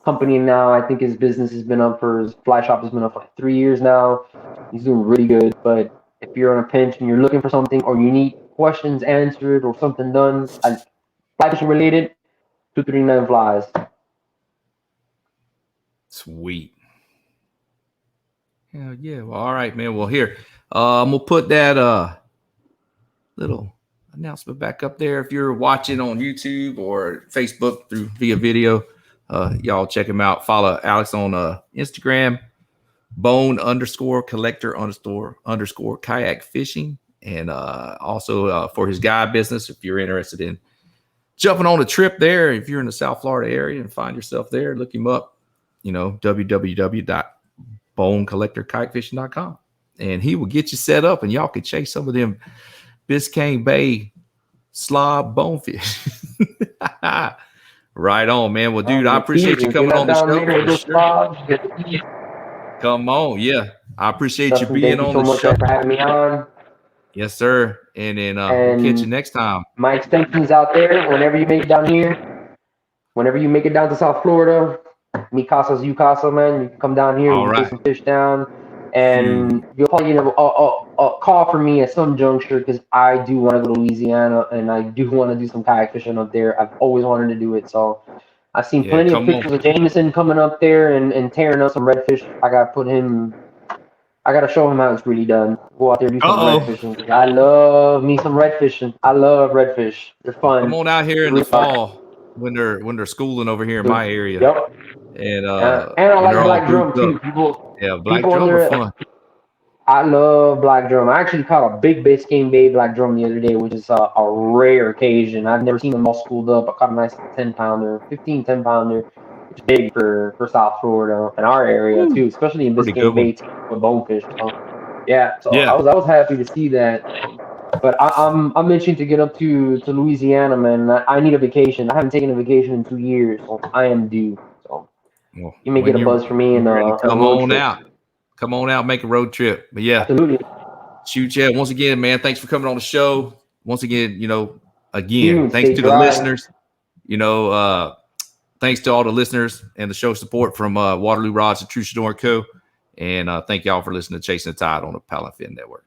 Speaker 3: company now. I think his business his fly shop has been up for like 3 years now. He's doing really good. But if you're on a pinch and you're looking for something or you need questions answered or something done, fly fishing related, 239 Flies.
Speaker 1: Sweet. Hell yeah. Well, all right, man. Well, here, I'm gonna put that little announcement back up there. If you're watching on YouTube or Facebook via video, y'all check him out. Follow Alex on Instagram, bone_collector_ kayak fishing. And also for his guide business, if you're interested in jumping on a trip there, if you're in the South Florida area and find yourself there, look him up, www.bonecollectorkayakfishing.com. And he will get you set up and y'all can chase some of them Biscayne Bay slob bonefish. Right on, man. Well, dude, I appreciate you coming on the show. Come on. Yeah. I appreciate you being on the show.
Speaker 3: Thank you so much for having me on.
Speaker 1: Yes, sir. And then we'll catch you next time.
Speaker 3: My extension's out there. Whenever you make it down here, whenever you make it down to South Florida, mi casa's you casa, man. You can come down here and take some fish down. And you'll probably get a call from me at some juncture because I do want to go to Louisiana and I do want to do some kayak fishing up there. I've always wanted to do it. So I've seen plenty of pictures of Jameson coming up there and tearing up some redfish. I got to show him how it's really done. Go out there and do some red fishing. I love me some red fishing. I love redfish. They're fun.
Speaker 1: Come on out here in the fall when they're schooling over here in my area.
Speaker 3: Yep.
Speaker 1: And
Speaker 3: I like black drum too.
Speaker 1: Black drum are fun.
Speaker 3: I love black drum. I actually caught a big Biscayne Bay black drum the other day, which is a rare occasion. I've never seen them all schooled up. I caught a nice 10-pounder, 10-pounder. It's big for South Florida and our area too, especially in Biscayne Bay with bonefish. So I was happy to see that. But I'm itching to get up to Louisiana, man. I need a vacation. I haven't taken a vacation in 2 years, so I am due. So you may get a buzz from me and
Speaker 1: come on out. Come on out, make a road trip. But yeah,
Speaker 3: absolutely.
Speaker 1: Shoot, Chad. Once again, man, thanks for coming on the show. Once again, thanks to the listeners. Thanks to all the listeners and the show support from Waterloo Rods and True Shador & Co. And thank y'all for listening to Chasing the Tide on the Paddle and Fin Network.